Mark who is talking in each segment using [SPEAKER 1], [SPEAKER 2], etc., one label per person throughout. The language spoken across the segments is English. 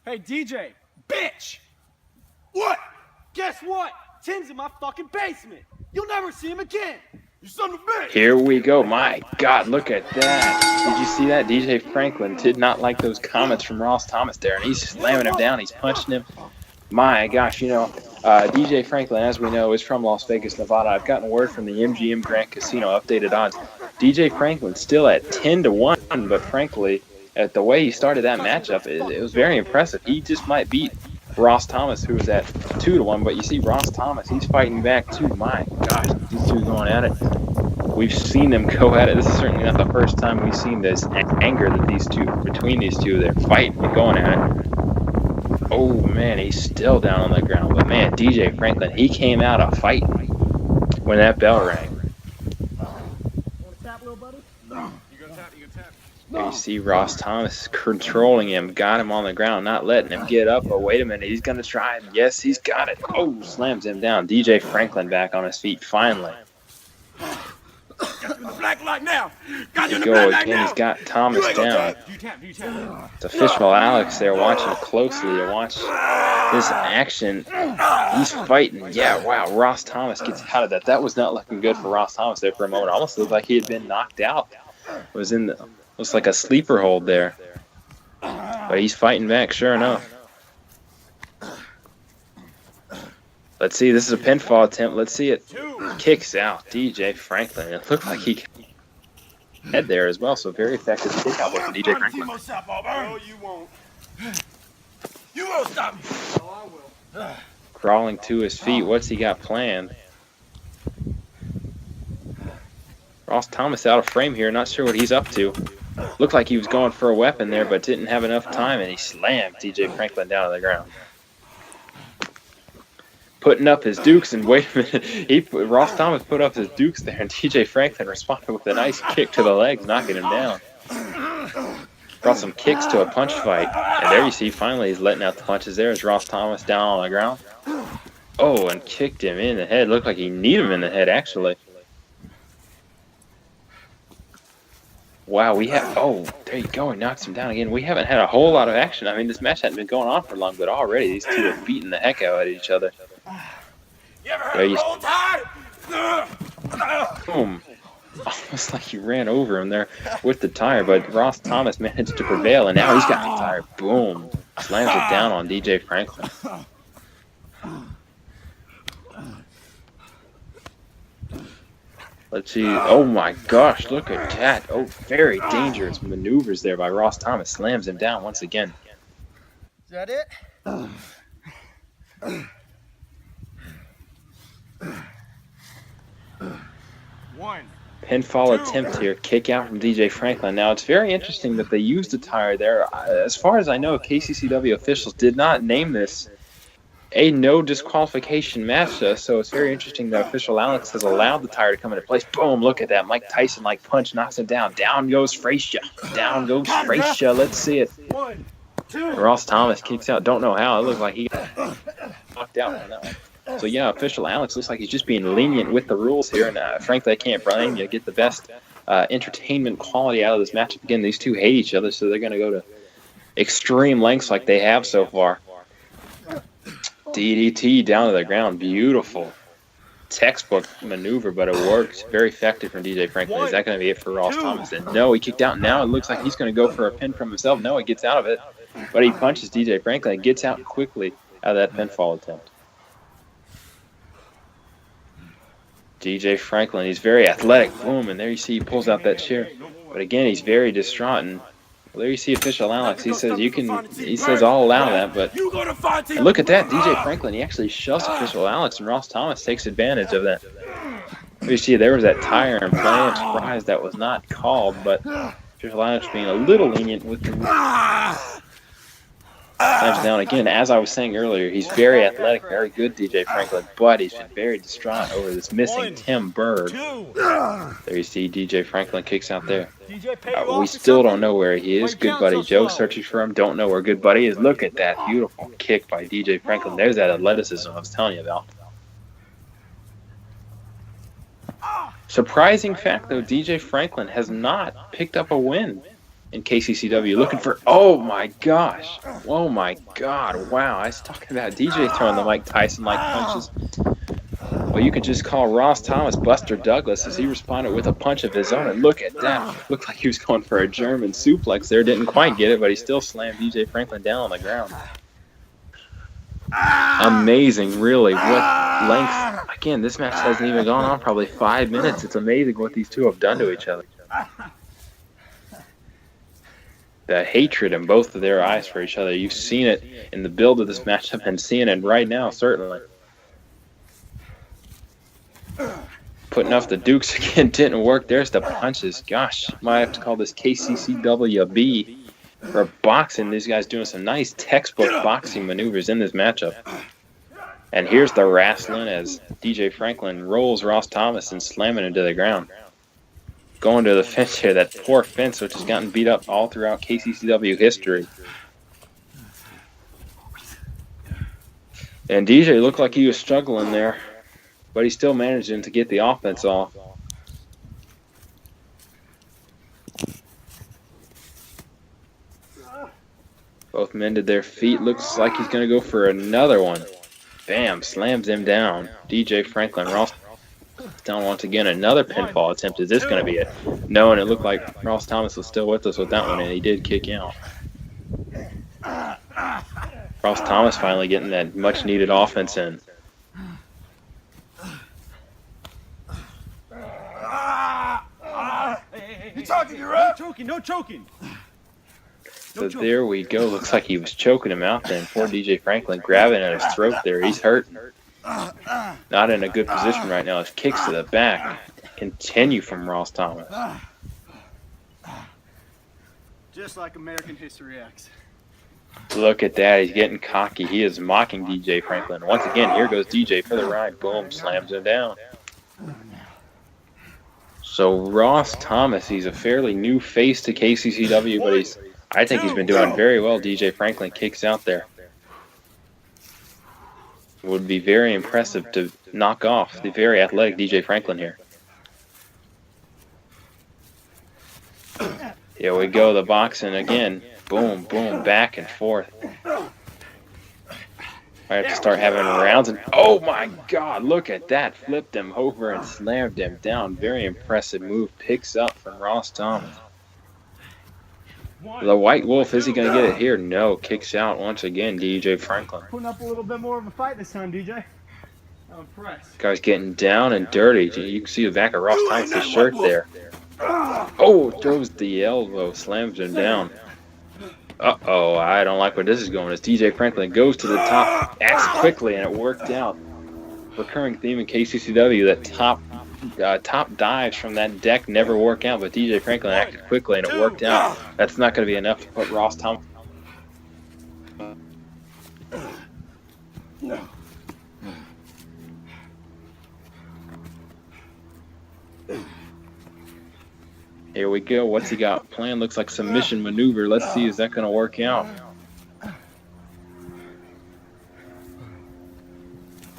[SPEAKER 1] Hey, DJ, bitch!
[SPEAKER 2] What?
[SPEAKER 1] Guess what? Tim's in my fucking basement. You'll never see him again.
[SPEAKER 2] You son of a bitch!
[SPEAKER 3] Here we go. My God, look at that. Did you see that? DJ Franklin did not like those comments from Ross Thomas there, and he's slamming him down. He's punching him. My gosh, you know, DJ Franklin, as we know, is from Las Vegas, Nevada. I've gotten word from the MGM Grand Casino updated odds. DJ Franklin still at 10-1, but frankly, at the way he started that matchup, it was very impressive. He just might beat Ross Thomas, who was at 2-1, but you see Ross Thomas, he's fighting back too. My gosh, these two going at it. We've seen them go at it. This is certainly not the first time we've seen this anger that between these two, they're fighting and going at it. Oh man, he's still down on the ground, but man, DJ Franklin, he came out a fight when that bell rang. There you see Ross Thomas controlling him, got him on the ground, not letting him get up. Oh, wait a minute, he's going to try. Yes, he's got it. Oh, slams him down. DJ Franklin back on his feet, finally.
[SPEAKER 2] Got you in the black light now. Got you in the
[SPEAKER 3] Go
[SPEAKER 2] black light
[SPEAKER 3] again,
[SPEAKER 2] now.
[SPEAKER 3] he's got Thomas down. It's official Alex there watching closely to watch this action. He's fighting. Yeah, wow, Ross Thomas gets out of that. That was not looking good for Ross Thomas there for a moment. Almost looked like he had been knocked out. It was in the... Looks like a sleeper hold there. But he's fighting back, sure enough. Let's see, this is a pinfall attempt. Let's see it. Kicks out DJ Franklin. It looked like he head there as well, so very effective kick out from DJ Franklin.
[SPEAKER 2] Oh, you won't. You won't stop me.
[SPEAKER 1] Oh, I will.
[SPEAKER 3] Crawling to his feet. What's he got planned? Ross Thomas out of frame here. Not sure what he's up to. Looked like he was going for a weapon there, but didn't have enough time, and he slammed DJ Franklin down on the ground. Putting up his dukes, and wait a minute, Ross Thomas put up his dukes there, and DJ Franklin responded with a nice kick to the legs, knocking him down. Brought some kicks to a punch fight, and there you see, finally he's letting out the punches there as Ross Thomas down on the ground. Oh, and kicked him in the head. Looked like he kneed him in the head, actually. Wow, we have... Oh, there you go. He knocks him down again. We haven't had a whole lot of action. I mean, this match hadn't been going on for long, but already these two are beating the heck out of each other.
[SPEAKER 2] You ever heard of roll tide?
[SPEAKER 3] Boom. Almost like he ran over him there with the tire, but Ross Thomas managed to prevail, and now he's got the tire. Boom. Slams it down on DJ Franklin. Let's see. Oh my gosh, look at that. Oh, very dangerous maneuvers there by Ross Thomas. Slams him down once again.
[SPEAKER 1] Is that it?
[SPEAKER 2] One.
[SPEAKER 3] Pinfall attempt here. Kick out from DJ Franklin. Now, it's very interesting that they used a tire there. As far as I know, KCCW officials did not name this a no disqualification match, so it's very interesting that official Alex has allowed the tire to come into place. Boom, look at that. Mike Tyson like punch knocks him down. Down goes Frazier. Down goes Frazier. Let's see it.
[SPEAKER 2] 1, 2.
[SPEAKER 3] Ross Thomas kicks out. Don't know how. It looked like he got knocked out on that one. So yeah, official Alex looks like he's just being lenient with the rules here, and frankly I can't blame you. Get the best entertainment quality out of this matchup. Again, these two hate each other, so they're going to go to extreme lengths like they have so far. DDT down to the ground. Beautiful. Textbook maneuver, but it works. Very effective from DJ Franklin. Is that going to be it for Ross Thomas? And no, he kicked out. Now it looks like he's going to go for a pin from himself. No, he gets out of it. But he punches DJ Franklin and gets out quickly out of that pinfall attempt. DJ Franklin, he's very athletic. Boom, and there you see he pulls out that chair. But again, he's very distraught. And well, there you see official Alex. He says I'll allow that, but and look at that, DJ Franklin. He actually shoves official Alex, and Ross Thomas takes advantage of that. You see, there was that tire and play. I'm surprised that was not called, but official Alex being a little lenient with the slams down again. As I was saying earlier, he's very athletic, very good, DJ Franklin, but he's been very distraught over this missing Tim Bird. There you see DJ Franklin kicks out there. We still don't know where he is. Good buddy Joe searching for him. Don't know where good buddy is. Look at that beautiful kick by DJ Franklin. There's that athleticism I was telling you about. Surprising fact, though, DJ Franklin has not picked up a win in KCCW looking for, oh my gosh, oh my god, wow. I was talking about DJ throwing the Mike Tyson-like punches. Well, you could just call Ross Thomas Buster Douglas as he responded with a punch of his own. And look at that. Looked like he was going for a German suplex there. Didn't quite get it, but he still slammed DJ Franklin down on the ground. Amazing, really. What length. Again, this match hasn't even gone on probably 5 minutes. It's amazing what these two have done to each other. The hatred in both of their eyes for each other. You've seen it in the build of this matchup and seeing it right now, certainly. Putting off the Dukes again didn't work. There's the punches. Gosh, might have to call this KCCW for boxing. These guys doing some nice textbook boxing maneuvers in this matchup. And here's the wrestling as DJ Franklin rolls Ross Thomas and slamming him to the ground. Going to the fence here, that poor fence which has gotten beat up all throughout KCCW history. And DJ looked like he was struggling there, but he still managed to get the offense off. Both men to their feet. Looks like he's going to go for another one. Bam, slams him down. DJ Franklin, Ross down once again. Another pinfall attempt. Is this going to be it? No, and it looked like Ross Thomas was still with us with that one, and he did kick out. Ross Thomas finally getting that much-needed offense in.
[SPEAKER 1] You talking, you're right? No choking, no choking.
[SPEAKER 3] So there we go. Looks like he was choking him out then. Poor DJ Franklin grabbing at his throat there. He's hurting. Not in a good position right now. His kicks to the back continue from Ross Thomas.
[SPEAKER 1] Just like American History X.
[SPEAKER 3] Look at that. He's getting cocky. He is mocking DJ Franklin. Once again, here goes DJ for the ride. Boom, slams him down. So Ross Thomas, he's a fairly new face to KCCW, but I think he's been doing very well. DJ Franklin kicks out there. It would be very impressive to knock off the very athletic DJ Franklin here. Here we go, the boxing again. Boom, boom, back and forth. I have to start having rounds. And oh my God, look at that. Flipped him over and slammed him down. Very impressive move. Picks up from Ross Thomas. The White Wolf, is he going to get it here? No. Kicks out once again, DJ Franklin.
[SPEAKER 1] Putting up a little bit more of a fight this time, DJ. I'm impressed.
[SPEAKER 3] Guy's getting down and dirty. You can see the back of Ross Thomas' shirt there. Oh, throws the elbow, slams him down. Uh-oh, I don't like where this is going. As DJ Franklin goes to the top, acts quickly, and it worked out. Recurring theme in KCCW, that top dives from that deck never work out, but DJ Franklin acted quickly, and it worked out. That's not going to be enough to put Ross Thomas.
[SPEAKER 2] No.
[SPEAKER 3] Here we go. What's he got planned? Looks like submission maneuver. Let's see, is that going to work out? I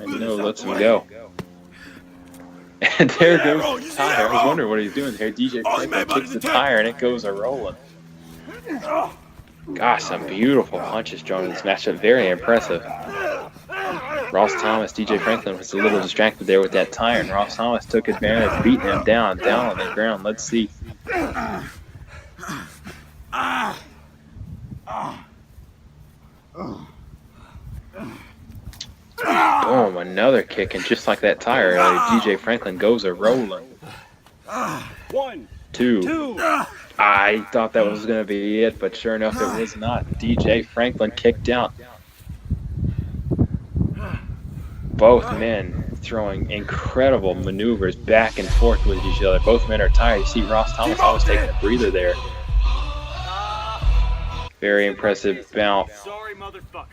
[SPEAKER 3] know, lets him go. And there goes the tire. I was wondering what he's doing here. DJ Franklin kicks the tire and it goes a-rolling. Gosh, some beautiful punches drawn in this matchup. Very impressive. Ross Thomas, DJ Franklin was a little distracted there with that tire, and Ross Thomas took advantage, beating him down on the ground. Let's see. Boom, another kick, and just like that tire, DJ Franklin goes a-rolling.
[SPEAKER 1] 1,
[SPEAKER 3] 2. I thought that was going to be it, but sure enough, it was not. DJ Franklin kicked out. Both men throwing incredible maneuvers back and forth with each other. Both men are tired. You see Ross Thomas always taking a breather there. Very impressive bout.
[SPEAKER 1] Sorry, motherfucker.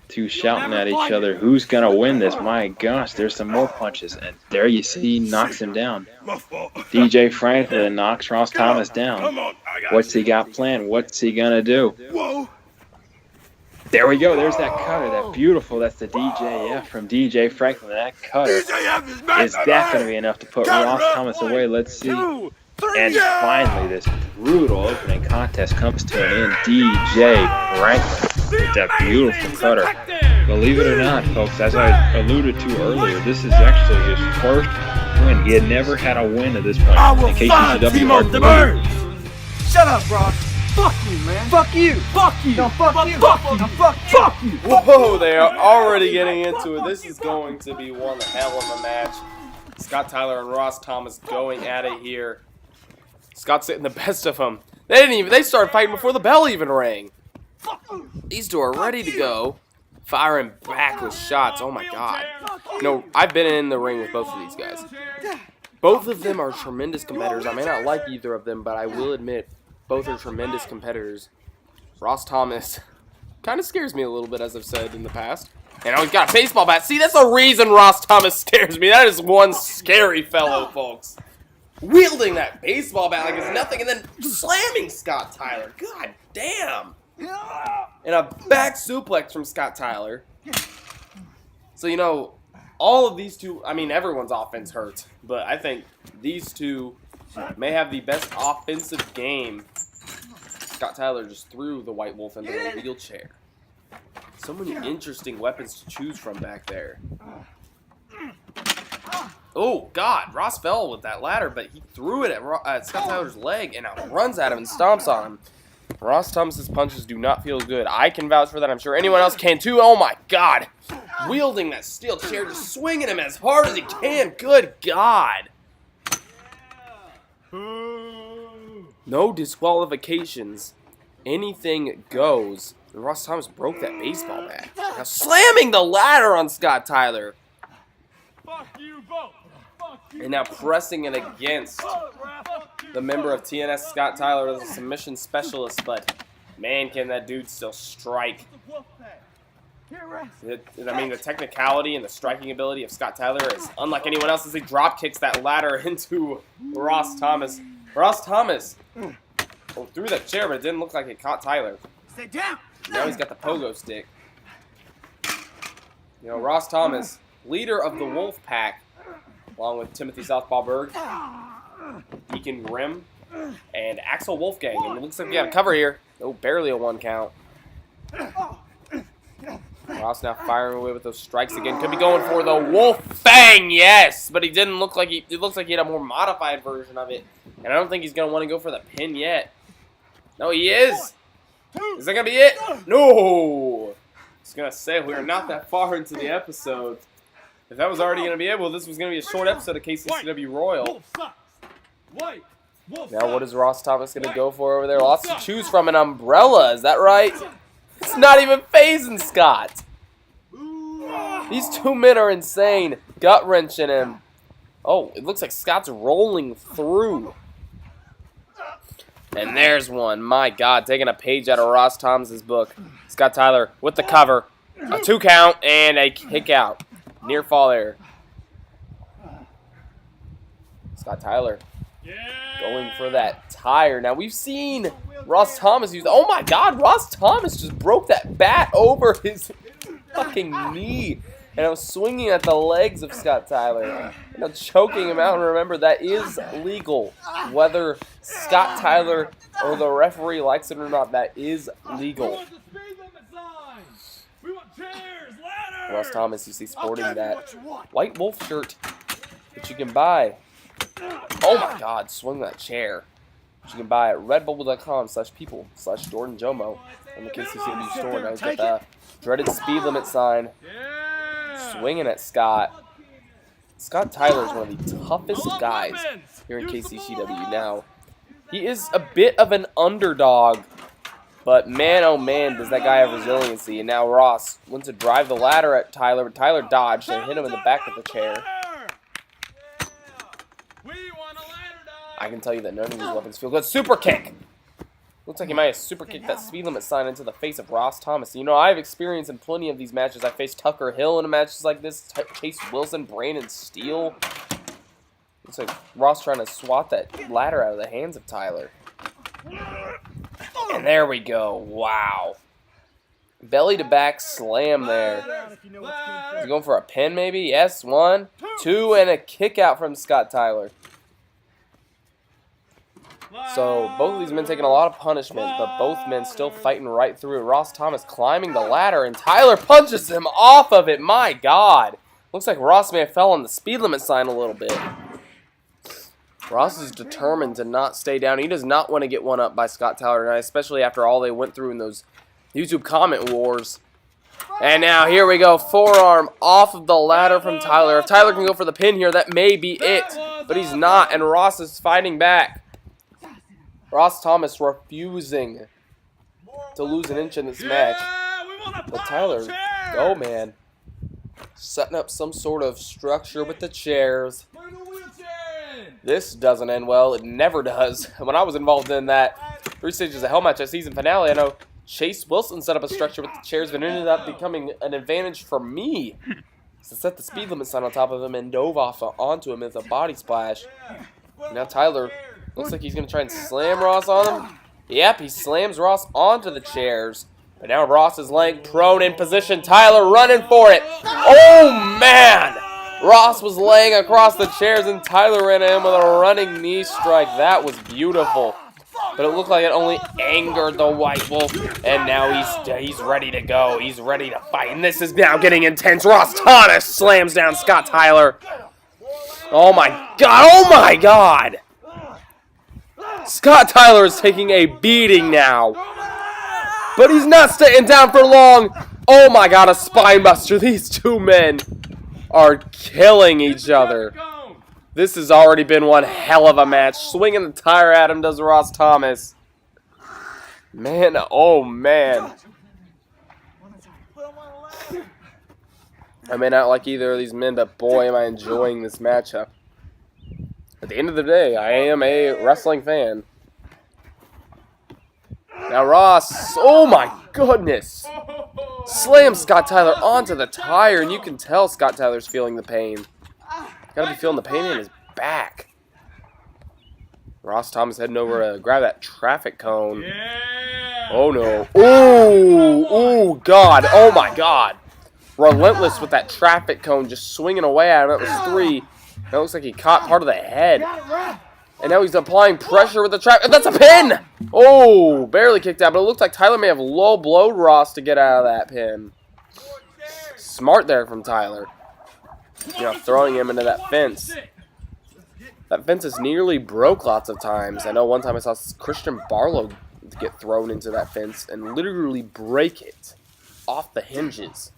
[SPEAKER 3] Two shouting at each other. Who's going to win this? My gosh, there's some more punches. And there you see, knocks him down. DJ Franklin knocks Ross Thomas down. What's he got planned? What's he going to do? There we go. There's that cutter. That beautiful. That's the DJF from DJ Franklin. That cutter. Is that going to be enough to put Ross Thomas away? Let's see. And finally, this brutal opening contest comes to an end. DJ Franklin with that beautiful cutter. Believe it or not, folks, as I alluded to earlier, this is actually his first win. He had never had a win at this point.
[SPEAKER 1] I will
[SPEAKER 3] in
[SPEAKER 1] find
[SPEAKER 3] KCCW
[SPEAKER 1] Timo the Bird. Shut up, Ross. Fuck you, man. Fuck you. Fuck you. No, fuck you. Fuck you. Fuck you.
[SPEAKER 4] Whoa, they are already getting into it. This is going to be one hell of a match. Scott Tyler and Ross Thomas going at it here. Scott's getting the best of him. They started fighting before the bell even rang. These two are ready to go. Firing back with shots. Oh my god. No, I've been in the ring with both of these guys. Both of them are tremendous competitors. I may not like either of them, but I will admit both are tremendous competitors. Ross Thomas kind of scares me a little bit, as I've said in the past. And now he's got a baseball bat. See, that's the reason Ross Thomas scares me. That is one scary fellow, folks. Wielding that baseball bat like it's nothing and then slamming Scott Tyler. God damn. And a back suplex from Scott Tyler. So, you know, all of these two, I mean, everyone's offense hurts. But I think these two may have the best offensive game. Scott Tyler just threw the White Wolf into a wheelchair. So many interesting weapons to choose from back there. Oh, God. Ross fell with that ladder, but he threw it at Scott Tyler's leg and now runs at him and stomps on him. Ross Thomas's punches do not feel good. I can vouch for that. I'm sure anyone else can too. Oh, my God. Wielding that steel chair, just swinging him as hard as he can. Good God. No disqualifications. Anything goes. And Ross Thomas broke that baseball bat. Now slamming the ladder on Scott Tyler. And now pressing it against the member of TNS, Scott Tyler, as a submission specialist. But, man, can that dude still strike. I mean, the technicality and the striking ability of Scott Tyler is unlike anyone else as he drop kicks that ladder into Ross Thomas. Ross Thomas threw that chair, but it didn't look like it caught Tyler. Now he's got the pogo stick. You know, Ross Thomas, leader of the Wolf Pack, along with Timothy Southpaw Berg, Deacon Grimm, and Axel Wolfgang. And it looks like we got a cover here. Oh, barely a 1 count. Ross now firing away with those strikes again. Could be going for the Wolf Fang, yes! But he didn't look like it looks like he had a more modified version of it. And I don't think he's going to want to go for the pin yet. No, he is! Is that going to be it? No! I was going to say, we are not that far into the episode. If that was already going to be it, well, this was going to be a short episode of KCCW Royal. Now, what is Ross Thomas going to go for over there? Lots to choose from. An umbrella, is that right? It's not even phasing Scott. These two men are insane. Gut-wrenching him. Oh, it looks like Scott's rolling through. And there's one. My God, taking a page out of Ross Thomas's book. Scott Tyler with the cover. A 2 count and a kick out. Near fall there. Scott Tyler going for that tire. Now, we've seen Ross Thomas use... Oh, my God. Ross Thomas just broke that bat over his fucking knee. And I was swinging at the legs of Scott Tyler. You know, choking him out. And remember, that is legal. Whether Scott Tyler or the referee likes it or not, that is legal. Ross Thomas, you see, sporting that White Wolf shirt that you can buy. Oh my God, swing that chair. Which you can buy at redbubble.com/people/JordanJomo in the KCCW store. Now he's got the dreaded speed limit sign. Swinging at Scott. Scott Tyler is one of the toughest guys here in KCCW. Now, he is a bit of an underdog. But man, oh man, does that guy have resiliency. And now Ross went to drive the ladder at Tyler, but Tyler dodged and hit him in the back of the chair. I can tell you that none of these weapons feel good. Super kick! Looks like he might have super kicked that speed limit sign into the face of Ross Thomas. You know, I've experienced in plenty of these matches. I faced Tucker Hill in matches like this, Chase Wilson, Brandon Steele. Looks like Ross trying to swat that ladder out of the hands of Tyler. And there we go. Wow. Belly to back slam there. He's going for a pin maybe? Yes. 1, 2, and a kick out from Scott Tyler. So both of these men taking a lot of punishment, but both men still fighting right through it. Ross Thomas climbing the ladder, and Tyler punches him off of it. My God. Looks like Ross may have fell on the speed limit sign a little bit. Ross is determined to not stay down. He does not want to get one up by Scott Tyler tonight, especially after all they went through in those YouTube comment wars. And now here we go. Forearm off of the ladder from Tyler. If Tyler can go for the pin here, that may be it. But he's not, and Ross is fighting back. Ross Thomas refusing to lose an inch in this match. But Tyler, oh man, setting up some sort of structure with the chairs. This doesn't end well. It never does. When I was involved in that 3 stages of hell match at season finale, I know Chase Wilson set up a structure with the chairs, but it ended up becoming an advantage for me. So set the speed limit sign on top of him and dove off onto him with a body splash. Now Tyler looks like he's going to try and slam Ross on him. Yep, he slams Ross onto the chairs. But now Ross is laying prone in position. Tyler running for it. Oh, man! Ross was laying across the chairs, and Tyler ran at him with a running knee strike. That was beautiful. But it looked like it only angered the White Wolf. And now he's ready to go. He's ready to fight. And this is now getting intense. Ross Thomas slams down Scott Tyler. Oh, my God. Oh, my God. Scott Tyler is taking a beating now. But he's not staying down for long. Oh, my God. A spine buster. These two men are killing each other. This has already been one hell of a match. Swinging the tire at him does Ross Thomas. Man, oh man. I may not like either of these men, but boy am I enjoying this matchup. At the end of the day, I am a wrestling fan. Now Ross, oh my goodness. Slams Scott Tyler onto the tire, and you can tell Scott Tyler's feeling the pain. Gotta be feeling the pain in his back. Ross Thomas heading over to grab that traffic cone. Oh no. Ooh, God. Oh my God. Relentless with that traffic cone, just swinging away at him. That was 3. That looks like he caught part of the head. And now he's applying pressure with the traffic. That's a pin! Oh, barely kicked out, but it looked like Tyler may have low blowed Ross to get out of that pin. Smart there from Tyler. You know, throwing him into that fence. That fence is nearly broke lots of times. I know one time I saw Christian Barlow get thrown into that fence and literally break it off the hinges.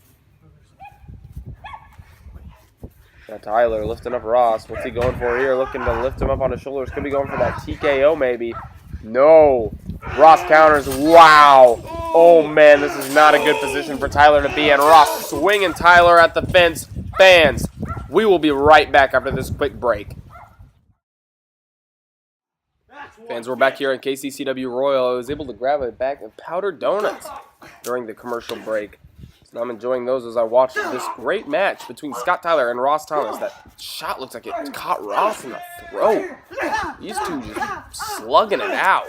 [SPEAKER 4] Now Tyler lifting up Ross. What's he going for here? Looking to lift him up on his shoulders. Could be going for that TKO maybe. No. Ross counters. Wow. Oh man, this is not a good position for Tyler to be in. Ross swinging Tyler at the fence. Fans, we will be right back after this quick break. Fans, we're back here at KCCW Royal. I was able to grab a bag of powdered donuts during the commercial break. So I'm enjoying those as I watch this great match between Scott Tyler and Ross Thomas. That shot looks like it caught Ross in the throat. These two just slugging it out.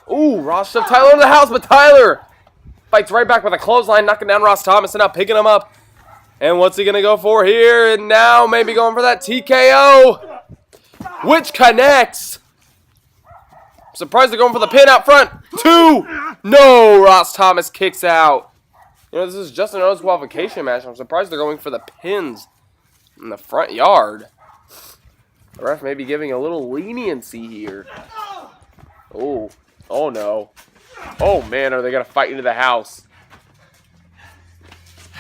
[SPEAKER 4] Ooh, Ross shoved Tyler into the house, but Tyler fights right back with a clothesline, knocking down Ross Thomas and now picking him up. And what's he going to go for here? And now maybe going for that TKO, which connects. I'm surprised they're going for the pin out front. 2. No, Ross Thomas kicks out. You know, this is just another qualification match. I'm surprised they're going for the pins in the front yard. The ref may be giving a little leniency here. Oh no. Oh, man, are they going to fight into the house?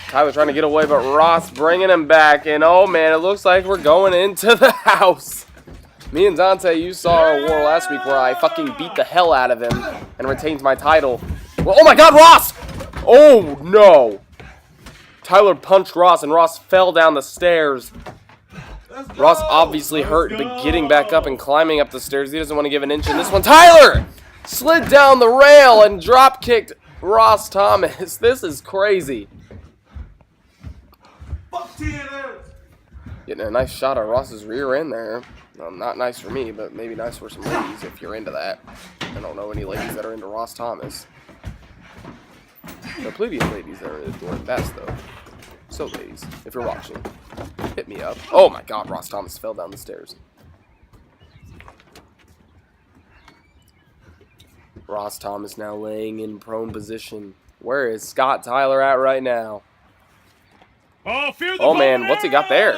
[SPEAKER 4] Tyler trying to get away, but Ross bringing him back. And, oh, man, it looks like we're going into the house. Me and Donte, you saw our war last week where I fucking beat the hell out of him and retained my title. Well, oh, my God, Ross! Oh, no. Tyler punched Ross, and Ross fell down the stairs. Ross obviously hurt, but getting back up and climbing up the stairs. He doesn't want to give an inch in this one. Tyler slid down the rail and drop-kicked Ross Thomas. This is crazy. Getting a nice shot of Ross's rear end there. Not nice for me, but maybe nice for some ladies if you're into that. I don't know any ladies that are into Ross Thomas. There are plenty of ladies that are doing best, though. So, ladies, if you're watching, hit me up. Oh my God, Ross Thomas fell down the stairs. Ross Thomas now laying in prone position. Where is Scott Tyler at right now? Oh man, what's he got there?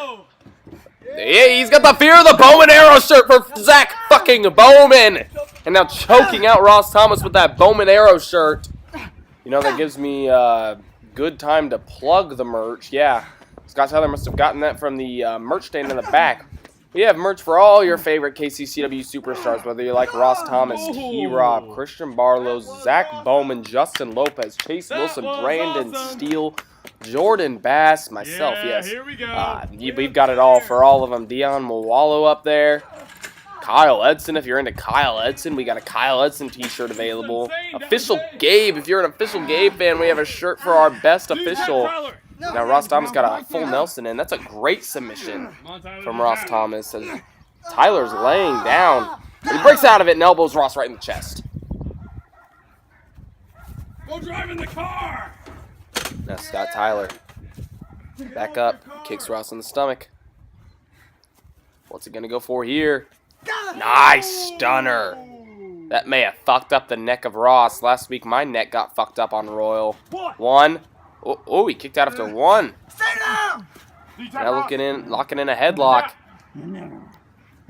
[SPEAKER 4] Yeah, he's got the Fear of the Bow and Arrow shirt for Zach fucking Bowman. And now choking out Ross Thomas with that Bowman Arrow shirt. You know, that gives me good time to plug the merch. Yeah, Scott Tyler must have gotten that from the merch stand in the back. We have merch for all your favorite KCCW superstars, whether you like Ross Thomas, T-Rob, Christian Barlow, Zach Bowman, Justin Lopez, Chase Wilson, Brandon Steele, Jordan Bass, myself, yes.
[SPEAKER 2] Here we go.
[SPEAKER 4] We've got it all for all of them. Dion Muolo up there. Kyle Edson, if you're into Kyle Edson, we got a Kyle Edson t-shirt available. Official Gabe, if you're an Official Gabe fan, we have a shirt for our best official. Now Ross Thomas got a full Nelson in. That's a great submission from Ross Thomas. As Tyler's laying down. He breaks out of it and elbows Ross right in the chest.
[SPEAKER 2] Go drive in the car.
[SPEAKER 4] Now Scott Tyler. Back up. Kicks Ross in the stomach. What's it going to go for here? Nice stunner. That may have fucked up the neck of Ross. Last week my neck got fucked up on Royal. One. Oh, he kicked out after one. Now locking in a headlock.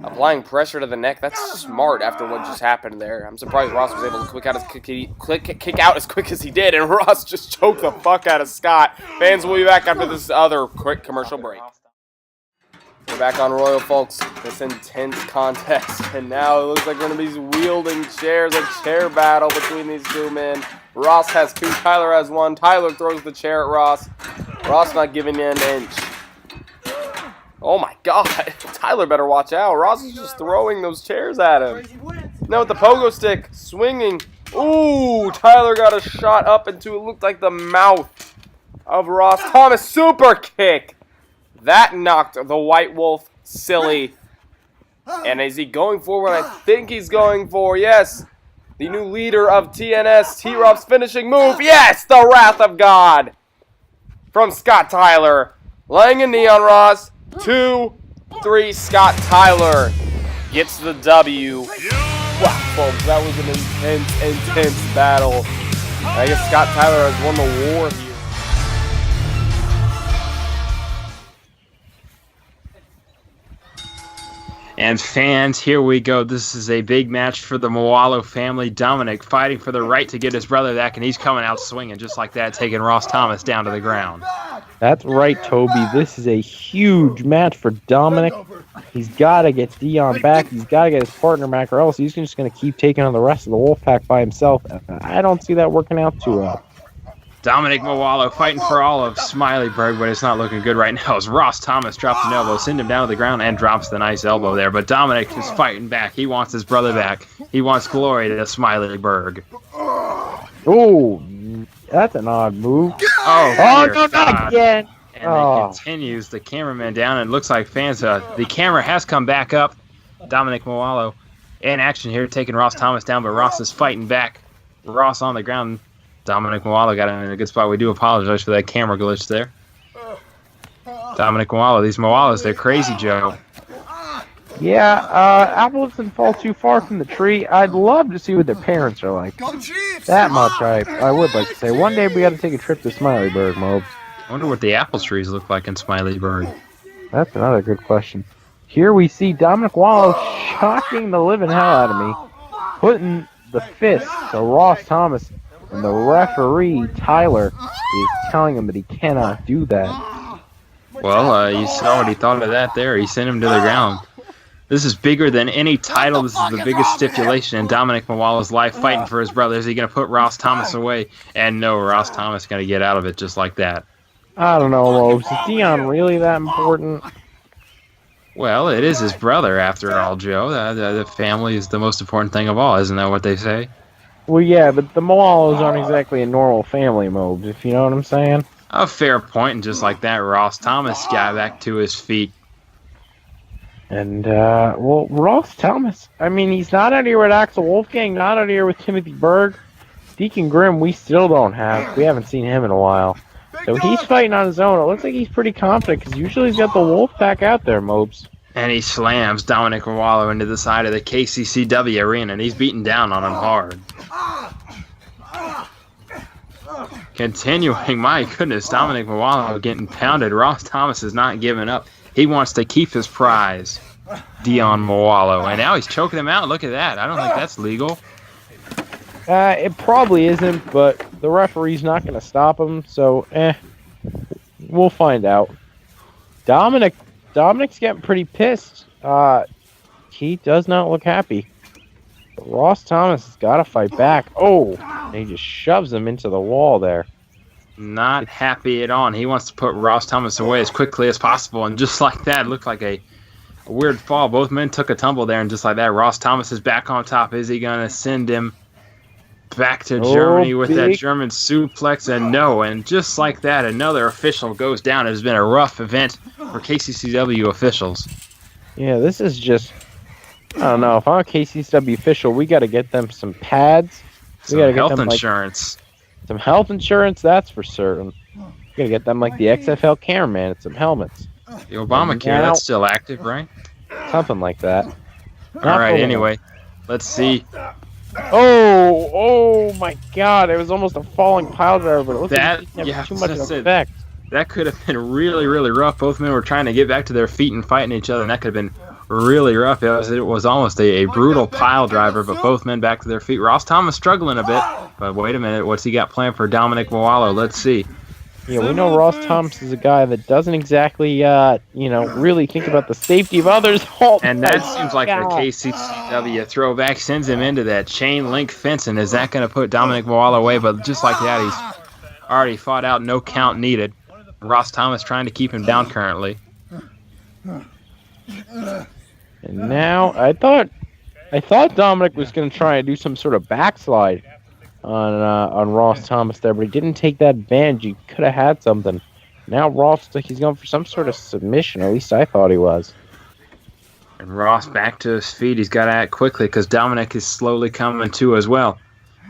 [SPEAKER 4] Applying pressure to the neck. That's smart after what just happened there. I'm surprised Ross was able to kick out as quick as he did, and Ross just choked the fuck out of Scott. Fans will be back after this other quick commercial break. We're back on Royal, folks. This intense contest, and now it looks like we're going to be wielding chairs, a chair battle between these two men. Ross has two, Tyler has one. Tyler throws the chair at Ross. Ross not giving you an inch. Oh my God, Tyler better watch out. Ross is just throwing those chairs at him. Now with the pogo stick, swinging. Ooh, Tyler got a shot up into it looked like the mouth of Ross Thomas. Super kick. That knocked the White Wolf silly. And is he going for what I think he's going for? Yes. The new leader of TNS, T-Rob's finishing move. Yes, the Wrath of God. From Scott Tyler. Laying a knee on Ross. 2, 3, Scott Tyler gets the W. Wow, folks, that was an intense battle. I guess Scott Tyler has won the war here.
[SPEAKER 3] And fans, here we go. This is a big match for the Muolo family. Dominic fighting for the right to get his brother back, and he's coming out swinging just like that, taking Ross Thomas down to the ground.
[SPEAKER 5] That's right, Toby. This is a huge match for Dominic. He's got to get Dion back. He's got to get his partner back, or else he's just going to keep taking on the rest of the Wolfpack by himself. I don't see that working out too well.
[SPEAKER 3] Dominic Muolo fighting for all of Smileyburg, but it's not looking good right now as Ross Thomas drops an elbow, sends him down to the ground, and drops the nice elbow there. But Dominic is fighting back. He wants his brother back. He wants glory to Smileyburg.
[SPEAKER 5] Oh, that's an odd move.
[SPEAKER 3] Oh
[SPEAKER 5] no, not again.
[SPEAKER 3] And he continues the cameraman down, and it looks like fans, the camera has come back up. Dominic Muolo in action here, taking Ross Thomas down, but Ross is fighting back. Ross on the ground. Dominic Muolo got him in a good spot. We do apologize for that camera glitch there. Dominic Muolo, these Muolos, they're crazy, Joe.
[SPEAKER 5] Yeah, apples doesn't fall too far from the tree. I'd love to see what their parents are like. That much I would like to say. One day we got to take a trip to Smileyburg, Mobes.
[SPEAKER 3] I wonder what the apple trees look like in Smileyburg.
[SPEAKER 5] That's another good question. Here we see Dominic Muolo shocking the living hell out of me, putting the fist to Ross Thomas. And the referee, Tyler, is telling him that he cannot do that.
[SPEAKER 3] Well, you saw what he thought of that there. He sent him to the ground. This is bigger than any title. This is the biggest stipulation in Dominic Muolo's life, fighting for his brother. Is he going to put Ross Thomas away? And no, Ross Thomas going to get out of it just like that.
[SPEAKER 5] I don't know, Lobes. Is Dion really that important?
[SPEAKER 3] Well, it is his brother, after all, Joe. The family is the most important thing of all. Isn't that what they say?
[SPEAKER 5] Well, yeah, but the Muolos aren't exactly a normal family, Mobes, if you know what I'm saying.
[SPEAKER 3] A fair point, and just like that, Ross Thomas got back to his feet.
[SPEAKER 5] And, well, Ross Thomas, I mean, he's not out here with Axel Wolfgang, not out here with Timothy Berg. Deacon Grimm, we still don't have. We haven't seen him in a while. So he's fighting on his own. It looks like he's pretty confident, because usually he's got the Wolfpack out there, Mobes.
[SPEAKER 3] And he slams Dominic Muolo into the side of the KCCW arena, and he's beating down on him hard. Continuing, my goodness, Dominic Muolo getting pounded. Ross Thomas is not giving up. He wants to keep his prize, Dion Muolo. And now he's choking him out. Look at that. I don't think that's legal.
[SPEAKER 5] It probably isn't, but the referee's not going to stop him, so we'll find out. Dominic's getting pretty pissed. He does not look happy. But Ross Thomas has got to fight back. Oh, and he just shoves him into the wall there.
[SPEAKER 3] Not happy at all. He wants to put Ross Thomas away as quickly as possible, and just like that, it looked like a weird fall. Both men took a tumble there, and just like that, Ross Thomas is back on top. Is he going to send him back to Germany with that German suplex? And no, and just like that, another official goes down. It has been a rough event for KCCW officials.
[SPEAKER 5] Yeah, this is just, I don't know. If I'm a KCCW official, we got to get them some pads. We got to get
[SPEAKER 3] health
[SPEAKER 5] them
[SPEAKER 3] insurance.
[SPEAKER 5] Some health insurance, that's for certain. We got to get them like the XFL cameraman and some helmets.
[SPEAKER 3] The Obamacare, that's still active, right?
[SPEAKER 5] Something like that.
[SPEAKER 3] All right, anyway, let's see.
[SPEAKER 5] Oh my God! It was almost a falling pile driver, but it looked like it didn't have too much effect.
[SPEAKER 3] That could have been really, really rough. Both men were trying to get back to their feet and fighting each other, and that could have been really rough. It was almost a brutal pile driver, but both men back to their feet. Ross Thomas struggling a bit, but wait a minute. What's he got planned for Dominic Muolo? Let's see.
[SPEAKER 5] Yeah, we know Ross Thomas is a guy that doesn't exactly, really think about the safety of others.
[SPEAKER 3] And that seems like a KCCW throwback. Sends him into that chain link fencing. Is that going to put Dominic Muolo away? But just like that, he's already fought out. No count needed. Ross Thomas trying to keep him down currently.
[SPEAKER 5] And now I thought Dominic was going to try and do some sort of backslide on Ross Thomas there, but he didn't take that advantage. He could have had something. Now Ross looks like he's going for some sort of submission. At least I thought he was.
[SPEAKER 3] And Ross back to his feet. He's got to act quickly because Dominic is slowly coming to as well.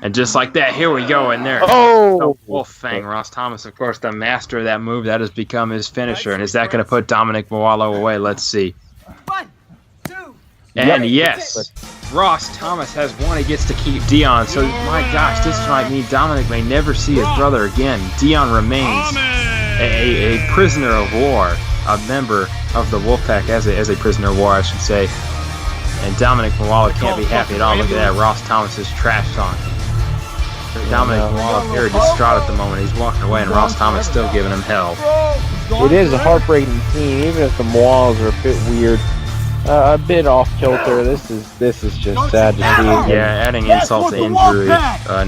[SPEAKER 3] And just like that, here we go in there.
[SPEAKER 5] Oh!
[SPEAKER 3] Wolf Fang. Ross Thomas, of course, the master of that move. That has become his finisher. And is that going to put Dominic Muolo away? Let's see.
[SPEAKER 1] 1, 2.
[SPEAKER 3] And yes, Ross Thomas has won. He gets to keep Dion. So, my gosh, this might mean Dominic may never see his brother again. Dion remains a prisoner of war, a member of the Wolfpack as a prisoner of war, I should say. And Dominic Muolo can't be happy at all. Look at that. Ross Thomas is trashed on. Dominic Muolo very distraught at the moment. He's walking away, and Ross Thomas still giving him hell.
[SPEAKER 5] It is a heartbreaking scene, even if the Muolos are a bit weird. A bit off kilter. This is just sad to see.
[SPEAKER 3] Yeah, adding insult to injury.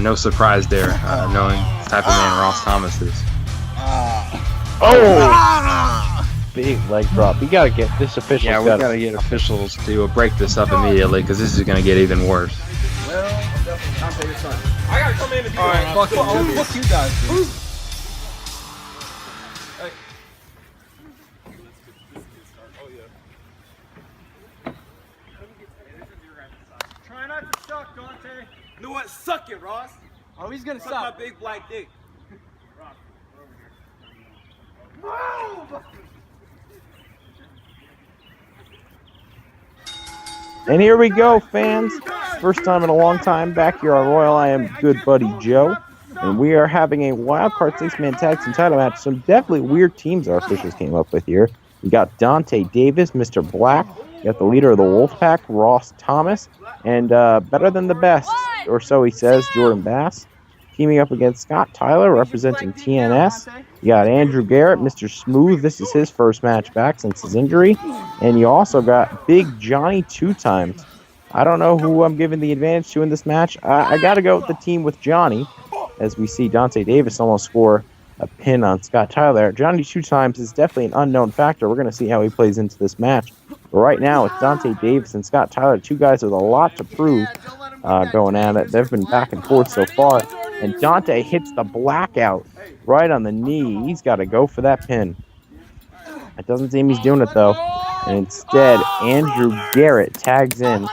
[SPEAKER 3] No surprise there, knowing the type of man Ross Thomas is.
[SPEAKER 5] Oh! Big leg drop. We gotta get this official.
[SPEAKER 3] Yeah, we gotta get officials to break this up immediately because this is gonna get even worse.
[SPEAKER 2] I gotta come in and do
[SPEAKER 1] Alright, fuck you guys, dude. Try not to suck, Donte.
[SPEAKER 2] You know what? Suck it, Ross.
[SPEAKER 1] Oh, he's gonna
[SPEAKER 2] Suck my
[SPEAKER 1] suck.
[SPEAKER 2] big black dick.
[SPEAKER 5] And here we go, fans. First time in a long time back here on Royal. I am good buddy Joe. And we are having a wildcard 6-man tag team title match. Some definitely weird teams our officials came up with here. We got Donte Davis, Mr. Black. We got the leader of the Wolfpack, Ross Thomas. And better than the best, or so he says, Jordan Bass. Teaming up against Scott Tyler, representing TNS. You got Andrew Garrett, Mr. Smooth. This is his first match back since his injury. And you also got Big Johnnie 2 times. I don't know who I'm giving the advantage to in this match. I got to go with the team with Johnnie, as we see Donte Davis almost score a pin on Scott Tyler. Johnnie 2 times is definitely an unknown factor. We're going to see how he plays into this match. But right now, it's Donte Davis and Scott Tyler, two guys with a lot to prove going at it. They've been back and forth so far. And Donte hits the blackout right on the knee. He's got to go for that pin. It doesn't seem he's doing it, though. And instead, Andrew Garrett tags in.